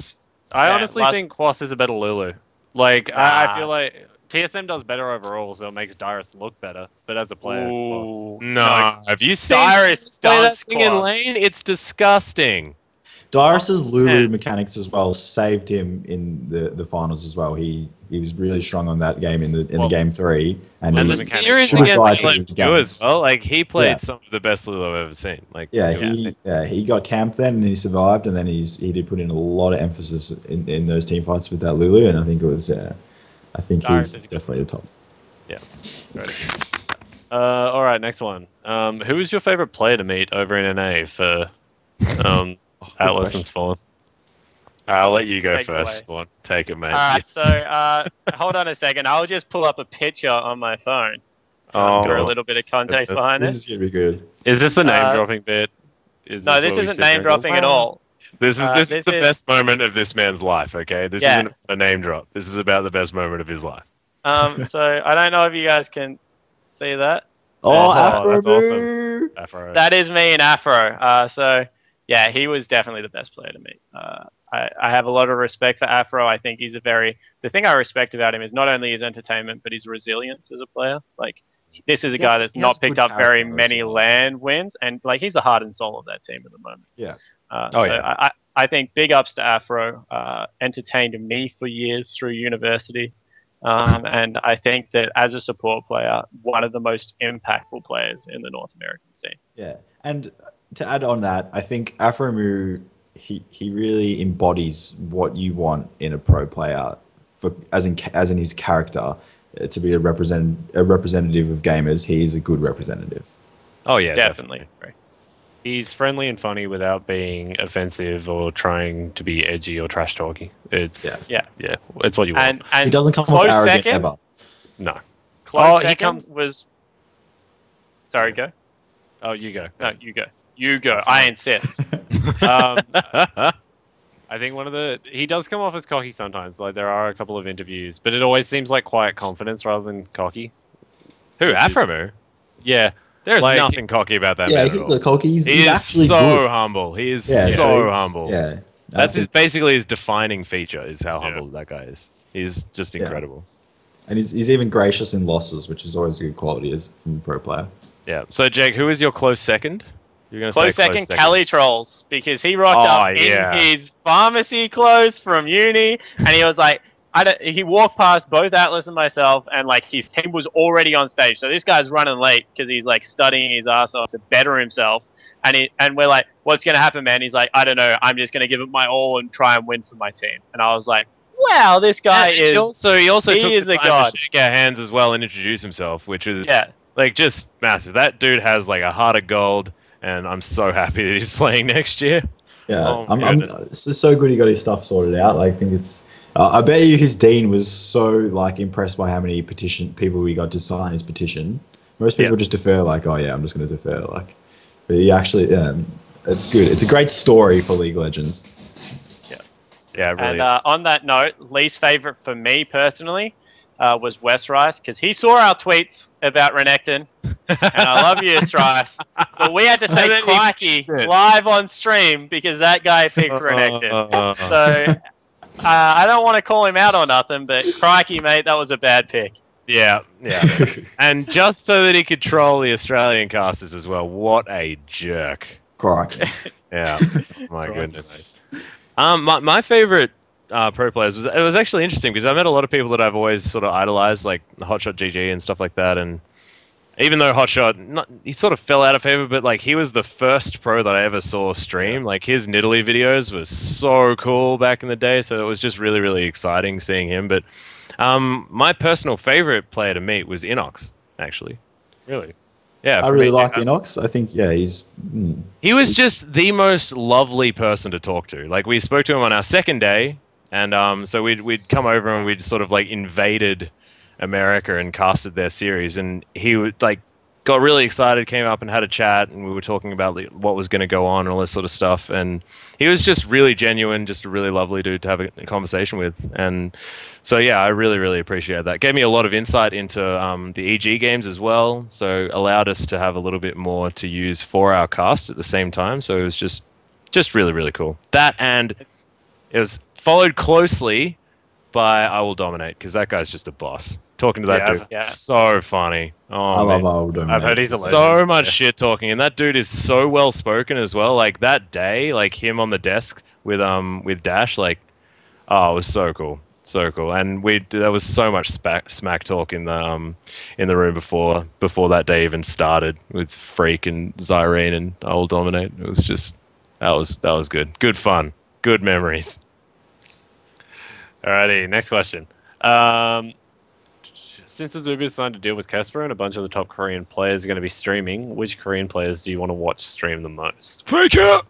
I honestly think Quas is a better Lulu. Like, I feel like TSM does better overall, so it makes Darius look better. But as a player, Quas. No, have you seen Darius play that does thing in Quas. lane? It's disgusting. Darius's Lulu mechanics as well saved him in the finals as well. He was really strong on that game in the game 3, and the he series should have against died because of Lulu as games. well. Like he played some of the best Lulu I've ever seen. Like he got camped then and he survived, and then he did put in a lot of emphasis in those team fights with that Lulu, and I think it was I think he's definitely the top. Yeah. All right, next one. Who is your favorite player to meet over in NA for Atlus and Spawn? I'll let you go Take it first, away. Spawn. Take it, mate. All right, so hold on a second. I'll just pull up a picture on my phone for a little bit of context behind This it. is gonna be good. Is this the name dropping bit? No, this isn't name dropping at all. This is the best moment of this man's life, okay? This isn't a name drop. This is about the best moment of his life. So I don't know if you guys can see that. Afro, that's awesome. Afro. That is me and Afro. So yeah, he was definitely the best player to meet. I have a lot of respect for Afro. I think he's the thing I respect about him is not only his entertainment, but his resilience as a player. Like, this is a guy that's not picked up very many LAN wins, and like he's the heart and soul of that team at the moment. Yeah. I think big ups to Afro. Entertained me for years through university. And I think that as a support player, one of the most impactful players in the North American scene. Yeah, and to add on that, I think Afromu, he really embodies what you want in a pro player, as in his character, to be a representative of gamers. He is a good representative. Oh yeah, definitely. He's friendly and funny without being offensive or trying to be edgy or trash talking. It's it's what you want. And he doesn't come off arrogant ever. No. Close second was. Sorry, go. Oh, you go. No, you go. You go. I insist. I think he does come off as cocky sometimes. Like, there are a couple of interviews, but it always seems like quiet confidence rather than cocky. Who, Afromu? Yeah. There's nothing cocky about that man. Yeah, he's not cocky. He's actually so good. humble. He is so humble. Yeah. That's basically his defining feature, is how humble that guy is. He's just incredible. And he's even gracious in losses, which is always a good quality from a pro player. Yeah. So, Jake, who is your close second? You're gonna close say second, Cali Trolls, because he rocked up in his pharmacy clothes from uni, and he was like, he walked past both Atlus and myself, and like his team was already on stage. So this guy's running late because he's like studying his ass off to better himself. And we're like, what's gonna happen, man? He's like, I don't know. I'm just gonna give it my all and try and win for my team. And I was like, wow, this guy is. He also took the time god. to shake our hands as well and introduce himself, which is like just massive. That dude has like a heart of gold, and I'm so happy that he's playing next year. Yeah, it's so good he got his stuff sorted out. Like, I think it's. I bet you his dean was so like impressed by how many people we got to sign his petition Most people just defer, like, oh yeah, I'm just going to defer, like. But he actually, it's good. It's a great story for League of Legends. Yeah, it really And is. on that note, least favorite for me personally was West Rice, because he saw our tweets about Renekton, and I love you, Rice, but we had to say crikey live on stream because that guy picked Renekton. So I don't want to call him out or nothing, but crikey, mate, that was a bad pick. Yeah. And just so that he could troll the Australian casters as well. What a jerk. Crikey. Yeah. My goodness. My favorite pro players was actually interesting because I met a lot of people that I've always sort of idolized, like Hotshot GG and stuff like that. And even though Hotshot, he sort of fell out of favor, but like he was the first pro that I ever saw stream. Like his Nidalee videos was so cool back in the day, so it was just really, really exciting seeing him. But my personal favorite player to meet was Inox, actually. Really? Yeah, I really like Inox. I think, he was just the most lovely person to talk to. Like, we spoke to him on our second day, and so we'd come over and we'd sort of like invaded America and casted their series, and he would like got really excited, came up and had a chat, and we were talking about like, what was going to go on and all this sort of stuff. And he was just really genuine, just a really lovely dude to have a conversation with. And so yeah, I really, really appreciate that. Gave me a lot of insight into the EG games as well, so allowed us to have a little bit more to use for our cast at the same time. So it was just really, really cool. That, and it was followed closely by I Will Dominate, because that guy's just a boss. Talking to that dude, so funny. Oh, I love I Will Dominate. I've heard he's a legend. So much shit talking, and that dude is so well spoken as well. Like that day, like him on the desk with Dash, like, oh, it was so cool, so cool. And there was so much smack talk in the room before that day even started with Freak and Zyrene and I Will Dominate. It was just that was good fun, good memories. Alrighty, next question. Since Azubu signed a deal with Casper and a bunch of the top Korean players are going to be streaming, which Korean players do you want to watch stream the most? Faker!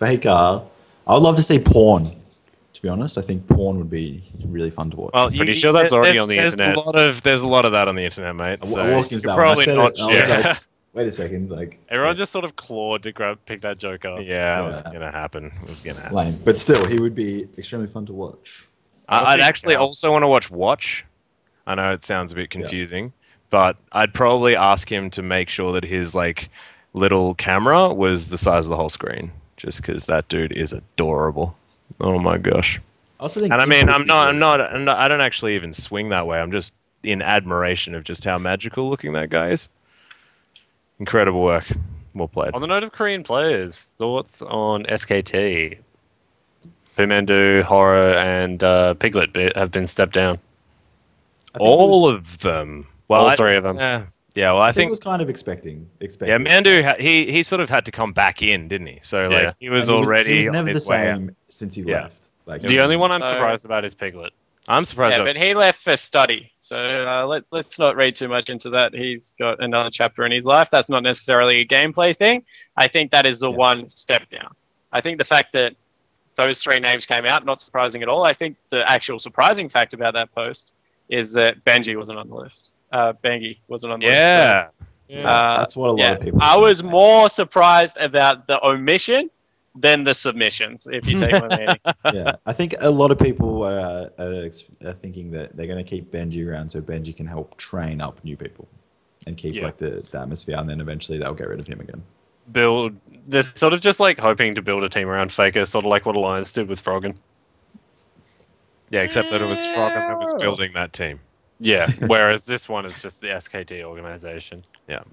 I would love to see Pawn, to be honest. I think Pawn would be really fun to watch. Well, Pretty sure that's already on the internet. There's a lot of that on the internet, mate. I walked into that probably one. not. I was like, wait a second. Like, Everyone just sort of clawed to pick that joke up. Yeah, it was going to happen. Lame. But still, he would be extremely fun to watch. I'd actually also want to watch. I know it sounds a bit confusing, but I'd probably ask him to make sure that his like little camera was the size of the whole screen, just because that dude is adorable. Oh my gosh! I also think, and I mean, I don't actually even swing that way. I'm just in admiration of just how magical looking that guy is. Incredible work. Well played. On the note of Korean players, thoughts on SKT? Pumandu, Horror, and Piglet have been stepped down. All of them. Well, all three of them. Yeah. Well, I think it was kind of expecting. Yeah, Mandu he sort of had to come back in, didn't he? So like he was already. He was never on the his way same out. since he left. Like, the only one I'm surprised about is Piglet. I'm surprised. Yeah, but he left for study, so let's not read too much into that. He's got another chapter in his life. That's not necessarily a gameplay thing. I think that is the one step down. I think the fact that those three names came out, not surprising at all. I think the actual surprising fact about that post is that Benji wasn't on the list. Bengi wasn't on the list. Yeah. That's what a lot of people. I was more surprised about the omission than the submissions, if you take my meaning. Yeah, I think a lot of people are thinking that they're going to keep Benji around so Benji can help train up new people and keep like the atmosphere, and then eventually they'll get rid of him again. They're sort of just like hoping to build a team around Faker, sort of like what Alliance did with Froggen. Yeah, except that it was Froggen that was building that team. Yeah, whereas this one is just the SKT organization. Yeah.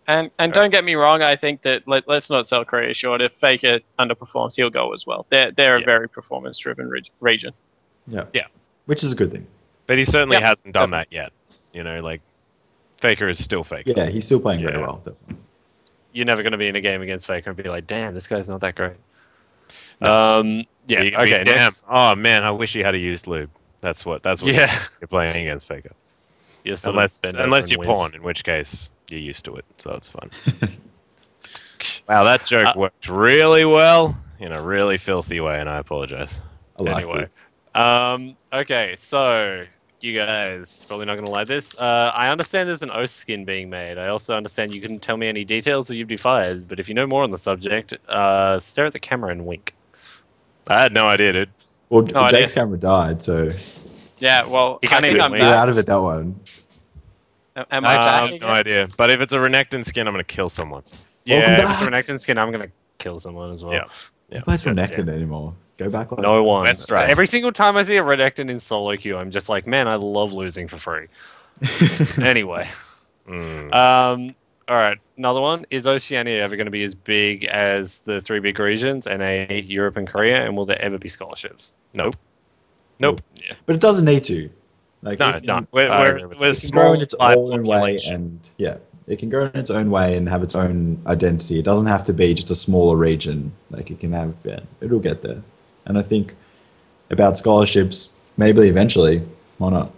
And don't get me wrong, I think that let's not sell Korea short. If Faker underperforms, he'll go as well. They're a very performance-driven region. Yeah, yeah, which is a good thing. But he certainly hasn't done that yet. You know, like Faker is still Faker. Yeah, he's still playing very well. Definitely. You're never going to be in a game against Faker and be like, "Damn, this guy's not that great." No. Yeah. Okay. Damn. Oh man, I wish he had used lube. That's what. Yeah. You're playing against Faker. Unless you're Pawn, in which case you're used to it, so it's fun. Wow, that joke worked really well in a really filthy way, and I apologize. I liked it. Okay, so You guys probably not going to like this. I understand there's an Oath skin being made. I also understand you couldn't tell me any details or you'd be fired. But if you know more on the subject, stare at the camera and wink. I had no idea, dude. Well, No Jake's idea. camera died, so Yeah, well, You I can't think even I'm win. you're back. out of it that one. Am I I actually back have again? no idea. But if it's a Renekton skin, I'm going to kill someone. Welcome Yeah, if it's a back. Renekton skin, I'm going to kill someone as well. Yeah. Who plays Renekton anymore? Go back like No one. That's So right. every single time I see a Renekton in solo queue, I'm just like, man, I love losing for free. Anyway. All right, another one. Is Oceania ever going to be as big as the three big regions, NA, Europe, and Korea? And will there ever be scholarships? Nope. Yeah. But it doesn't need to. Like, No, it can- no. We're agree with it can grow small in its by own way, population. and yeah, it can grow in its own way and have its own identity. It doesn't have to be just a smaller region. Like it can have, yeah, it'll get there. And I think about scholarships, maybe eventually, why not?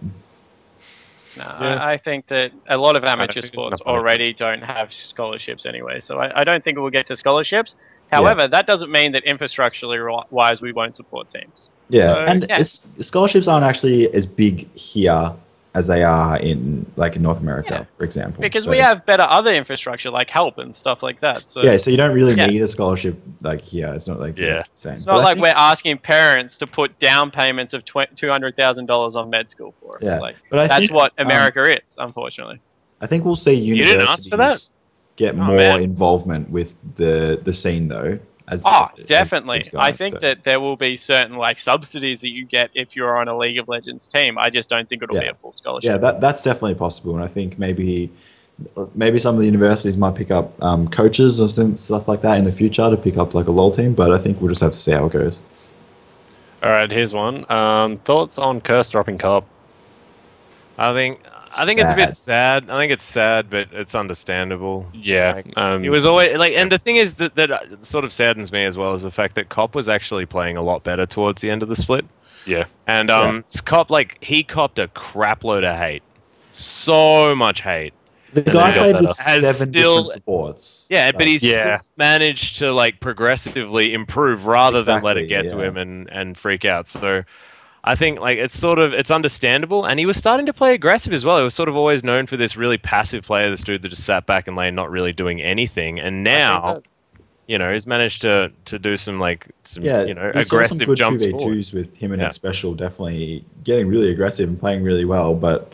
No, Yeah. I think that a lot of amateur think it's sports enough money. already don't have scholarships anyway, so I don't think it will get to scholarships. However, that doesn't mean that infrastructurally-wise we won't support teams. Yeah, So, and yeah. scholarships aren't actually as big here as they are in North America, for example. Because So- we have better other infrastructure like help and stuff like that. So yeah, so you don't really Yeah. need a scholarship like here. It's not like Yeah. same. it's not like we're asking parents to put down payments of $200,000 on med school for it. Yeah, Like, but I that's think, what America is, unfortunately. I think we'll see didn't ask for that? universities get more man. involvement with the scene though. As Definitely. keeps going, I think so. that there will be certain like subsidies that you get if you're on a League of Legends team. I just don't think it'll be Yeah. a full scholarship. Yeah, that's definitely possible, and I think maybe some of the universities might pick up coaches or stuff like that in the future to pick up like a LoL team. But I think we'll just have to see how it goes. All right, here's one. Thoughts on Curse dropping Cup? I think it's a bit sad. I think it's sad, but it's understandable. Yeah. It was always like, and the thing is that sort of saddens me as well is the fact that Cop was actually playing a lot better towards the end of the split. Yeah. And Yeah. Cop, like, he copped a crap load of hate, so much hate. The And guy then played with has 7 still- different supports. Yeah, but he's Yeah. still managed to like progressively improve rather than let it Exactly, get to yeah. him and freak out. So I think like it's understandable, and he was starting to play aggressive as well. He was sort of always known for this really passive player, this dude that just sat back in lane, not really doing anything. And now, he's managed to do some Yeah, we saw some aggressive good jumps forward. 2v2s with him and Yeah. X Special, definitely getting really aggressive and playing really well. But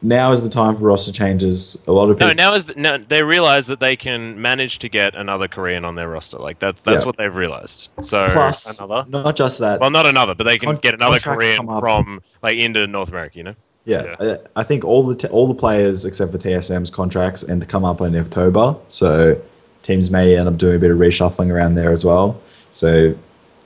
now is the time for roster changes. A lot of people. Now they realize that they can manage to get another Korean on their roster. Like that's Yeah. what they've realized. So Plus, another? not just that. well, not another, but they can get another contracts Korean come up. from like into North America. Yeah, I think all the players except for TSM's contracts and to come up in October, so teams may end up doing a bit of reshuffling around there as well. So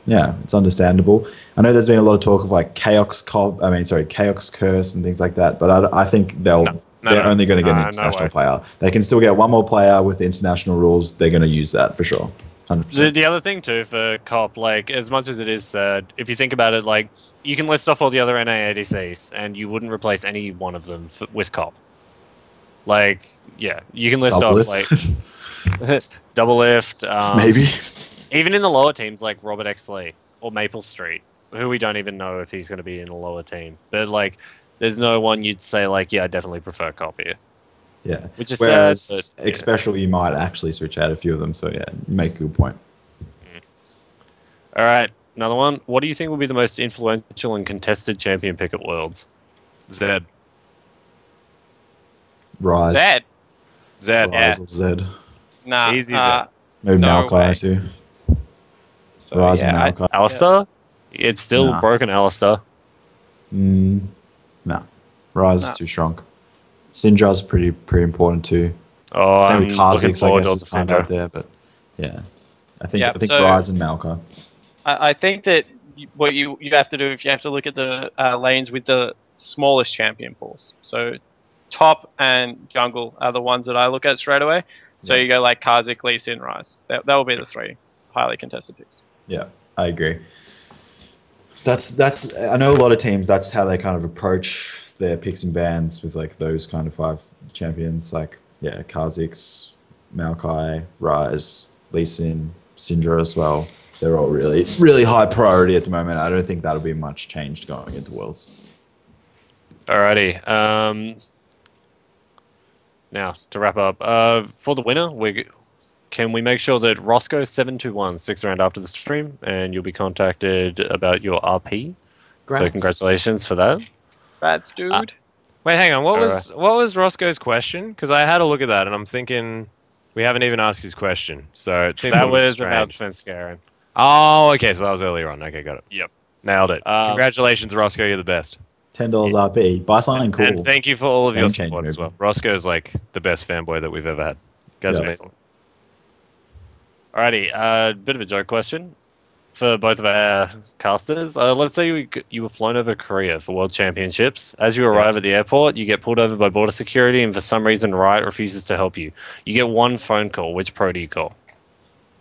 yeah, it's understandable. I know there's been a lot of talk of like Chaos Curse and things like that, but I think they're only going to get an no international way. player. They can still get one more player with the international rules. They're going to use that for sure, 100%. The other thing too for Cop, like as much as it is sad, if you think about it, like you can list off all the other NA ADCs and you wouldn't replace any one of them with Cop. Like, yeah, you can list Double off like Double Lift, Maybe. even in the lower teams like Robert X Lee or Maple Street, who we don't even know if he's going to be in a lower team. But like, there's no one you'd say like, yeah, I definitely prefer Cop here. Yeah. Which is Whereas sad, but, X Special, you might actually switch out a few of them. So yeah, you make a good point. All right, another one. What do you think will be the most influential and contested champion pick at Worlds? Zed. Rise. Zed. Zed. Rise or Zed. Nah. Easy Zed. Maybe No Maokai way. too. So, Rise and yeah, Maokai. Alistair? It's still Nah. broken Alistair. No. Rise is No. too strong. Syndra's pretty important too. Oh, Same I'm with looking Kha'Zix, I forward guess, to is kind of out Syndra. there, but yeah. I think Yeah, so- Rise and Maokai. I think that what you have to do if you have to look at the lanes with the smallest champion pools. So top and jungle are the ones that I look at straight away. So Yeah. you go like Kha'Zix, Lee Sin, Rise. That will be the three highly contested picks. Yeah, I agree. That's I know a lot of teams, that's how they kind of approach their picks and bans with like those kind of 5 champions, like yeah, Kha'Zix, Maokai, Rise, Lee Sin, Syndra as well. They're all really, really high priority at the moment. I don't think that'll be much changed going into Worlds. Alrighty. Now to wrap up, for the winner, can we make sure that Roscoe721 sticks around after the stream, and you'll be contacted about your RP. So congratulations for that. That's dude. Wait, hang on. What was Roscoe's question? Because I had a look at that, and I'm thinking we haven't even asked his question. So it seems That a little was about strange. Sven Garen. Oh, okay. So that was earlier on. Okay, got it. Yep. Nailed it. Congratulations, Roscoe. You're the best. $10 RP. Buy something cool. And thank you for all of your Game-changing support as well. movie. Roscoe's like the best fanboy that we've ever had. Guys, amazing. Alrighty, bit of a joke question for both of our casters. Let's say you were flown over to Korea for World Championships. As you arrive at the airport, you get pulled over by border security, and for some reason Riot refuses to help you. You get one phone call. Which pro do you call?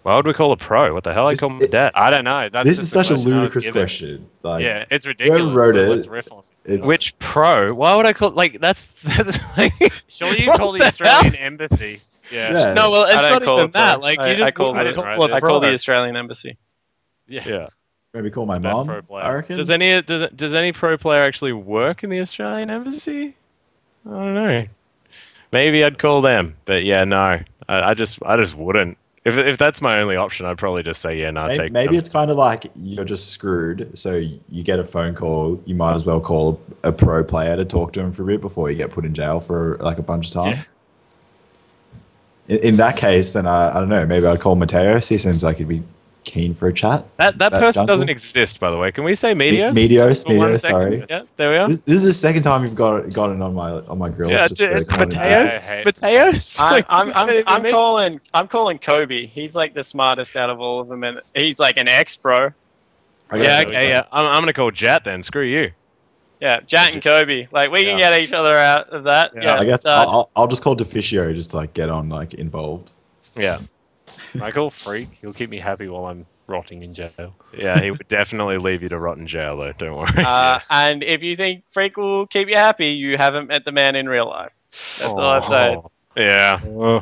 Why would we call a pro? What the hell? I call my dad. I don't know. This is such a ludicrous question. Like, yeah, it's ridiculous. Whoever wrote it, let's riff on it. Which pro? Why would I call that's like? Surely you call the Australian embassy. Yeah. No, well, it's I don't not call even it that. pro. Like I you just call wouldn't it- call a I pro. call the Australian embassy. Yeah. maybe call my Best mom. pro player. I reckon. Does any pro player actually work in the Australian embassy? I don't know. Maybe I'd call them, but yeah, no. I just wouldn't. If that's my only option, I'd probably just say yeah, no. Maybe it's kind of like you're just screwed. So you get a phone call. You might as well call a pro player to talk to him for a bit before you get put in jail for like a bunch of time. In that case, then I don't know. Maybe I'd call Mateos. He seems like he'd be keen for a chat. That person Dunkel? doesn't exist, by the way. Can we say Meteos? Meteos, sorry. Yeah, there we are. This is the second time you've gotten on my grill. Yeah, Just for it's commenting. Mateos. I'm calling Kobe. He's like the smartest out of all of them, and he's like an ex-pro. Yeah, okay, yeah. I'm gonna call Jat then. Screw you. Yeah, Jat and Kobe. Like we can get each other out of that. Yeah. I guess I'll just call Deficio just to like get on like involved. Yeah. I call Freak. He'll keep me happy while I'm rotting in jail. Yeah, he would definitely leave you to rot in jail, though. Don't worry. And if you think Freak will keep you happy, you haven't met the man in real life. That's all I'd say. Yeah.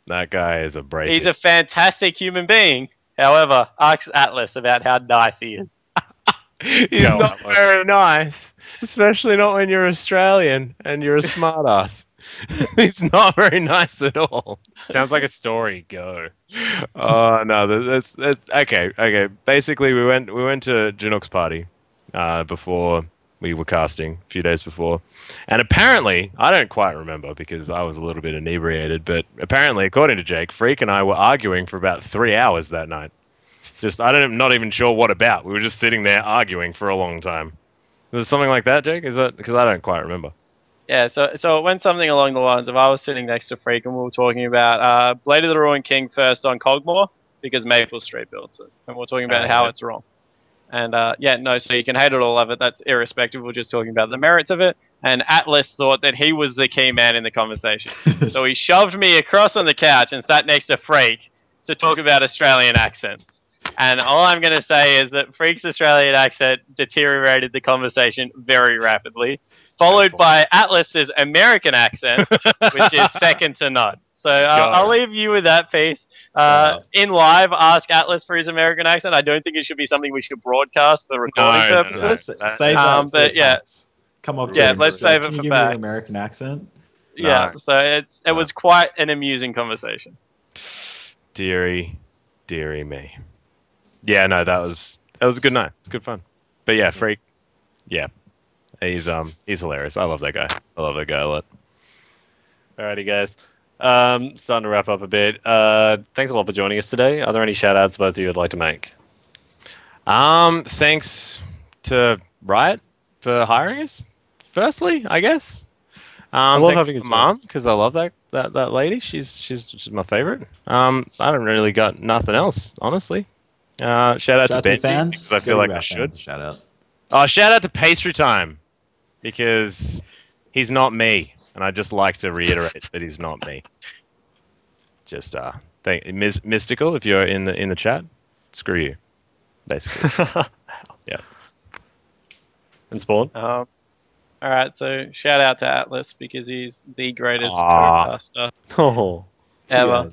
That guy is abrasive. He's a fantastic human being. However, ask Atlus about how nice he is. He's not very nice, especially not when you're Australian and you're a smartass. He's not very nice at all. Sounds like a story. Go. Oh no, that's okay. Okay, basically we went to Janook's party before we were casting a few days before, and apparently I don't quite remember because I was a little bit inebriated, but apparently according to Jake, Freak and I were arguing for about 3 hours that night. I'm not even sure what about. We were just sitting there arguing for a long time. Was it something like that, Jake? Is that because I don't quite remember? Yeah, so it went something along the lines of I was sitting next to Freak and we were talking about Blade of the Ruined King first on Cogmore because Maple Street built it. And we're talking about how it's wrong. And so you can hate it or love it. That's irrespective. We're just talking about the merits of it. And Atlus thought that he was the key man in the conversation. So he shoved me across on the couch and sat next to Freak to talk about Australian accents. And all I'm going to say is that Freak's Australian accent deteriorated the conversation very rapidly, followed by Atlas's American accent, which is second to none. So I'll leave you with that piece. In live, ask Atlus for his American accent. I don't think it should be something we should broadcast for recording purposes. Save that for facts. Come up. Yeah, let's save it Can for you give me facts. an American accent? Yeah, so it was quite an amusing conversation. Deary me. Yeah, no, that was a good night. It's good fun. But yeah, Freak. Yeah, he's hilarious. I love that guy. I love that guy a lot. Alrighty, guys. Starting to wrap up a bit. Thanks a lot for joining us today. Are there any shout-outs both of you would like to make? Thanks to Riot for hiring us. Firstly, I guess. I love thanks having to a Mom because I love that lady. She's my favorite. I don't really got nothing else, honestly. Shout out to the Benji fans. because I feel like I should. Shout out. Oh, shout out to Pastry Time because he's not me, and I just like to reiterate that he's not me. Just Mystical, if you're in the chat, screw you, basically. Yeah. And Spawn? All right, so shout out to Atlus because he's the greatest co-caster Oh. ever.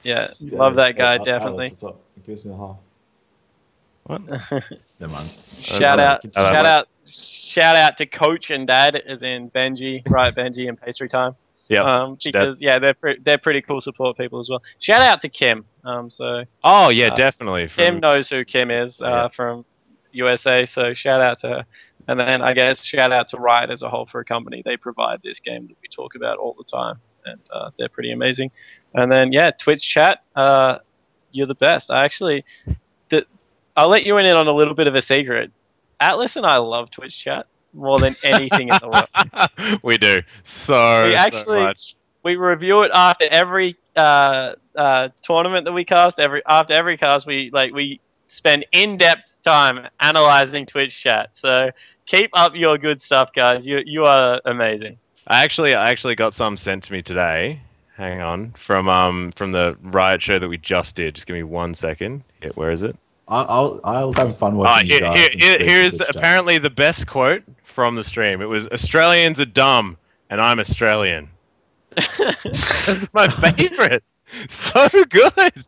Yes. Love that guy, Atlas, definitely. what's up? It gives me the half. What? Never mind. Shout out shout out to Coach and Dad, as in Benji, right? Benji and Pastry Time. Yeah. Because they're pretty cool support people as well. Shout out to Kim. Oh yeah, definitely. Kim knows who Kim is from USA, so shout out to her. And then I guess shout out to Riot as a whole for a company. They provide this game that we talk about all the time, and they're pretty amazing. And then Twitch chat, you're the best. I'll let you in on a little bit of a secret. Atlus and I love Twitch chat more than anything in the world. We do so much. We review it after every tournament that we cast. After every cast, we spend in-depth time analyzing Twitch chat. So keep up your good stuff, guys. You are amazing. I actually got some sent to me today. Hang on, from the Riot show that we just did. Just give me 1 second. Yeah, where is it? I was having fun watching you guys. Here's apparently the best quote from the stream. It was, "Australians are dumb, and I'm Australian." That's my favorite. So good.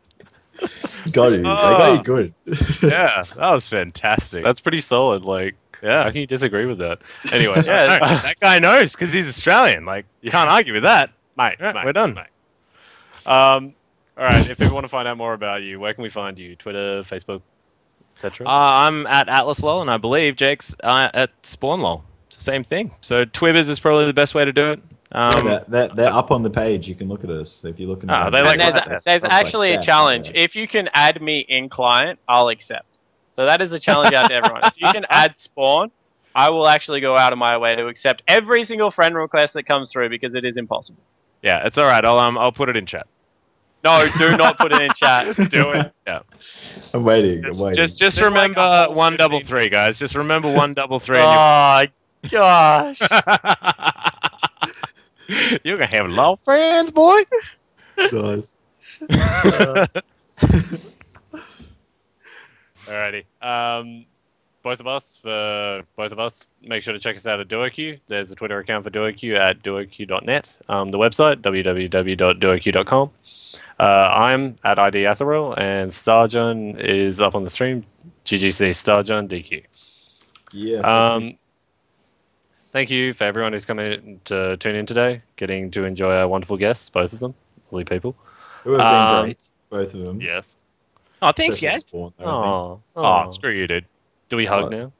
Got you. They got you good. Yeah, that was fantastic. That's pretty solid. Like, yeah. How can you disagree with that? Anyway, that guy knows because he's Australian. Like, you can't argue with that, mate. We're done. Mate. All right. If people want to find out more about you, where can we find you? Twitter, Facebook, etc. I'm at AtlasLol, and I believe Jake's at SpawnLol. It's the same thing. So Twibbers is probably the best way to do it. They're up on the page. You can look at us if you're looking. There's actually a challenge. If you can add me in client, I'll accept. So that is a challenge out to everyone. If you can add Spawn, I will actually go out of my way to accept every single friend request that comes through because it is impossible. Yeah, it's all right. I'll put it in chat. No, do not put it in chat. Do it. Yeah. I'm waiting. Just remember like 133, guys. Just remember 133. Oh gosh. You're gonna have a lot of friends, boy. Nice. Alrighty. Both of us, make sure to check us out at Duoqueue. There's a Twitter account for Duoqueue at duoqueue.net. The website, www.duoqueue.com. I'm at ID Athorell, and Starjun is up on the stream. GGC Starjun DQ. Yeah. Thank you for everyone who's come in to tune in today, getting to enjoy our wonderful guests, both of them, lovely people. It has been great, both of them. Yes. Oh, thanks, guys. Oh, screw you, dude. Do we hug now?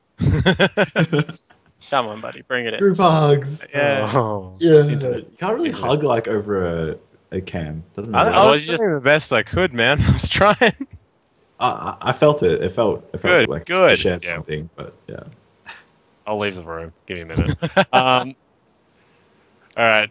Come on, buddy, bring it in. Group hugs. Yeah. Oh. Yeah. You can't really hug like over a cam. Doesn't it? I was just doing the best I could, man. I was trying. I felt it. It felt good, like good. I shared something, but yeah. I'll leave the room. Give me a minute. All right.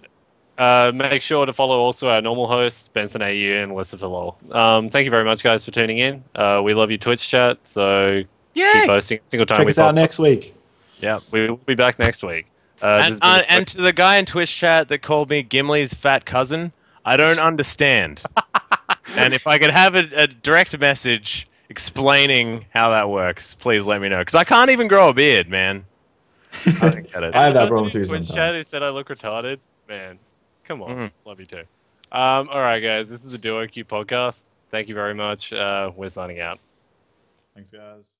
Make sure to follow also our normal hosts, Benson AU and Lissa Lol. Thank you very much, guys, for tuning in. We love your Twitch chat, so keep posting a single time. Check us out next week. Yeah, we will be back next week. And to the guy in Twitch chat that called me Gimli's fat cousin, I don't understand. And if I could have a direct message explaining how that works, please let me know. Because I can't even grow a beard, man. I don't get it. I have that problem too Twitch sometimes. chat who said I look retarded. Man, come on. Love you too. All right, guys. This is the Duoqueue podcast. Thank you very much. We're signing out. Thanks, guys.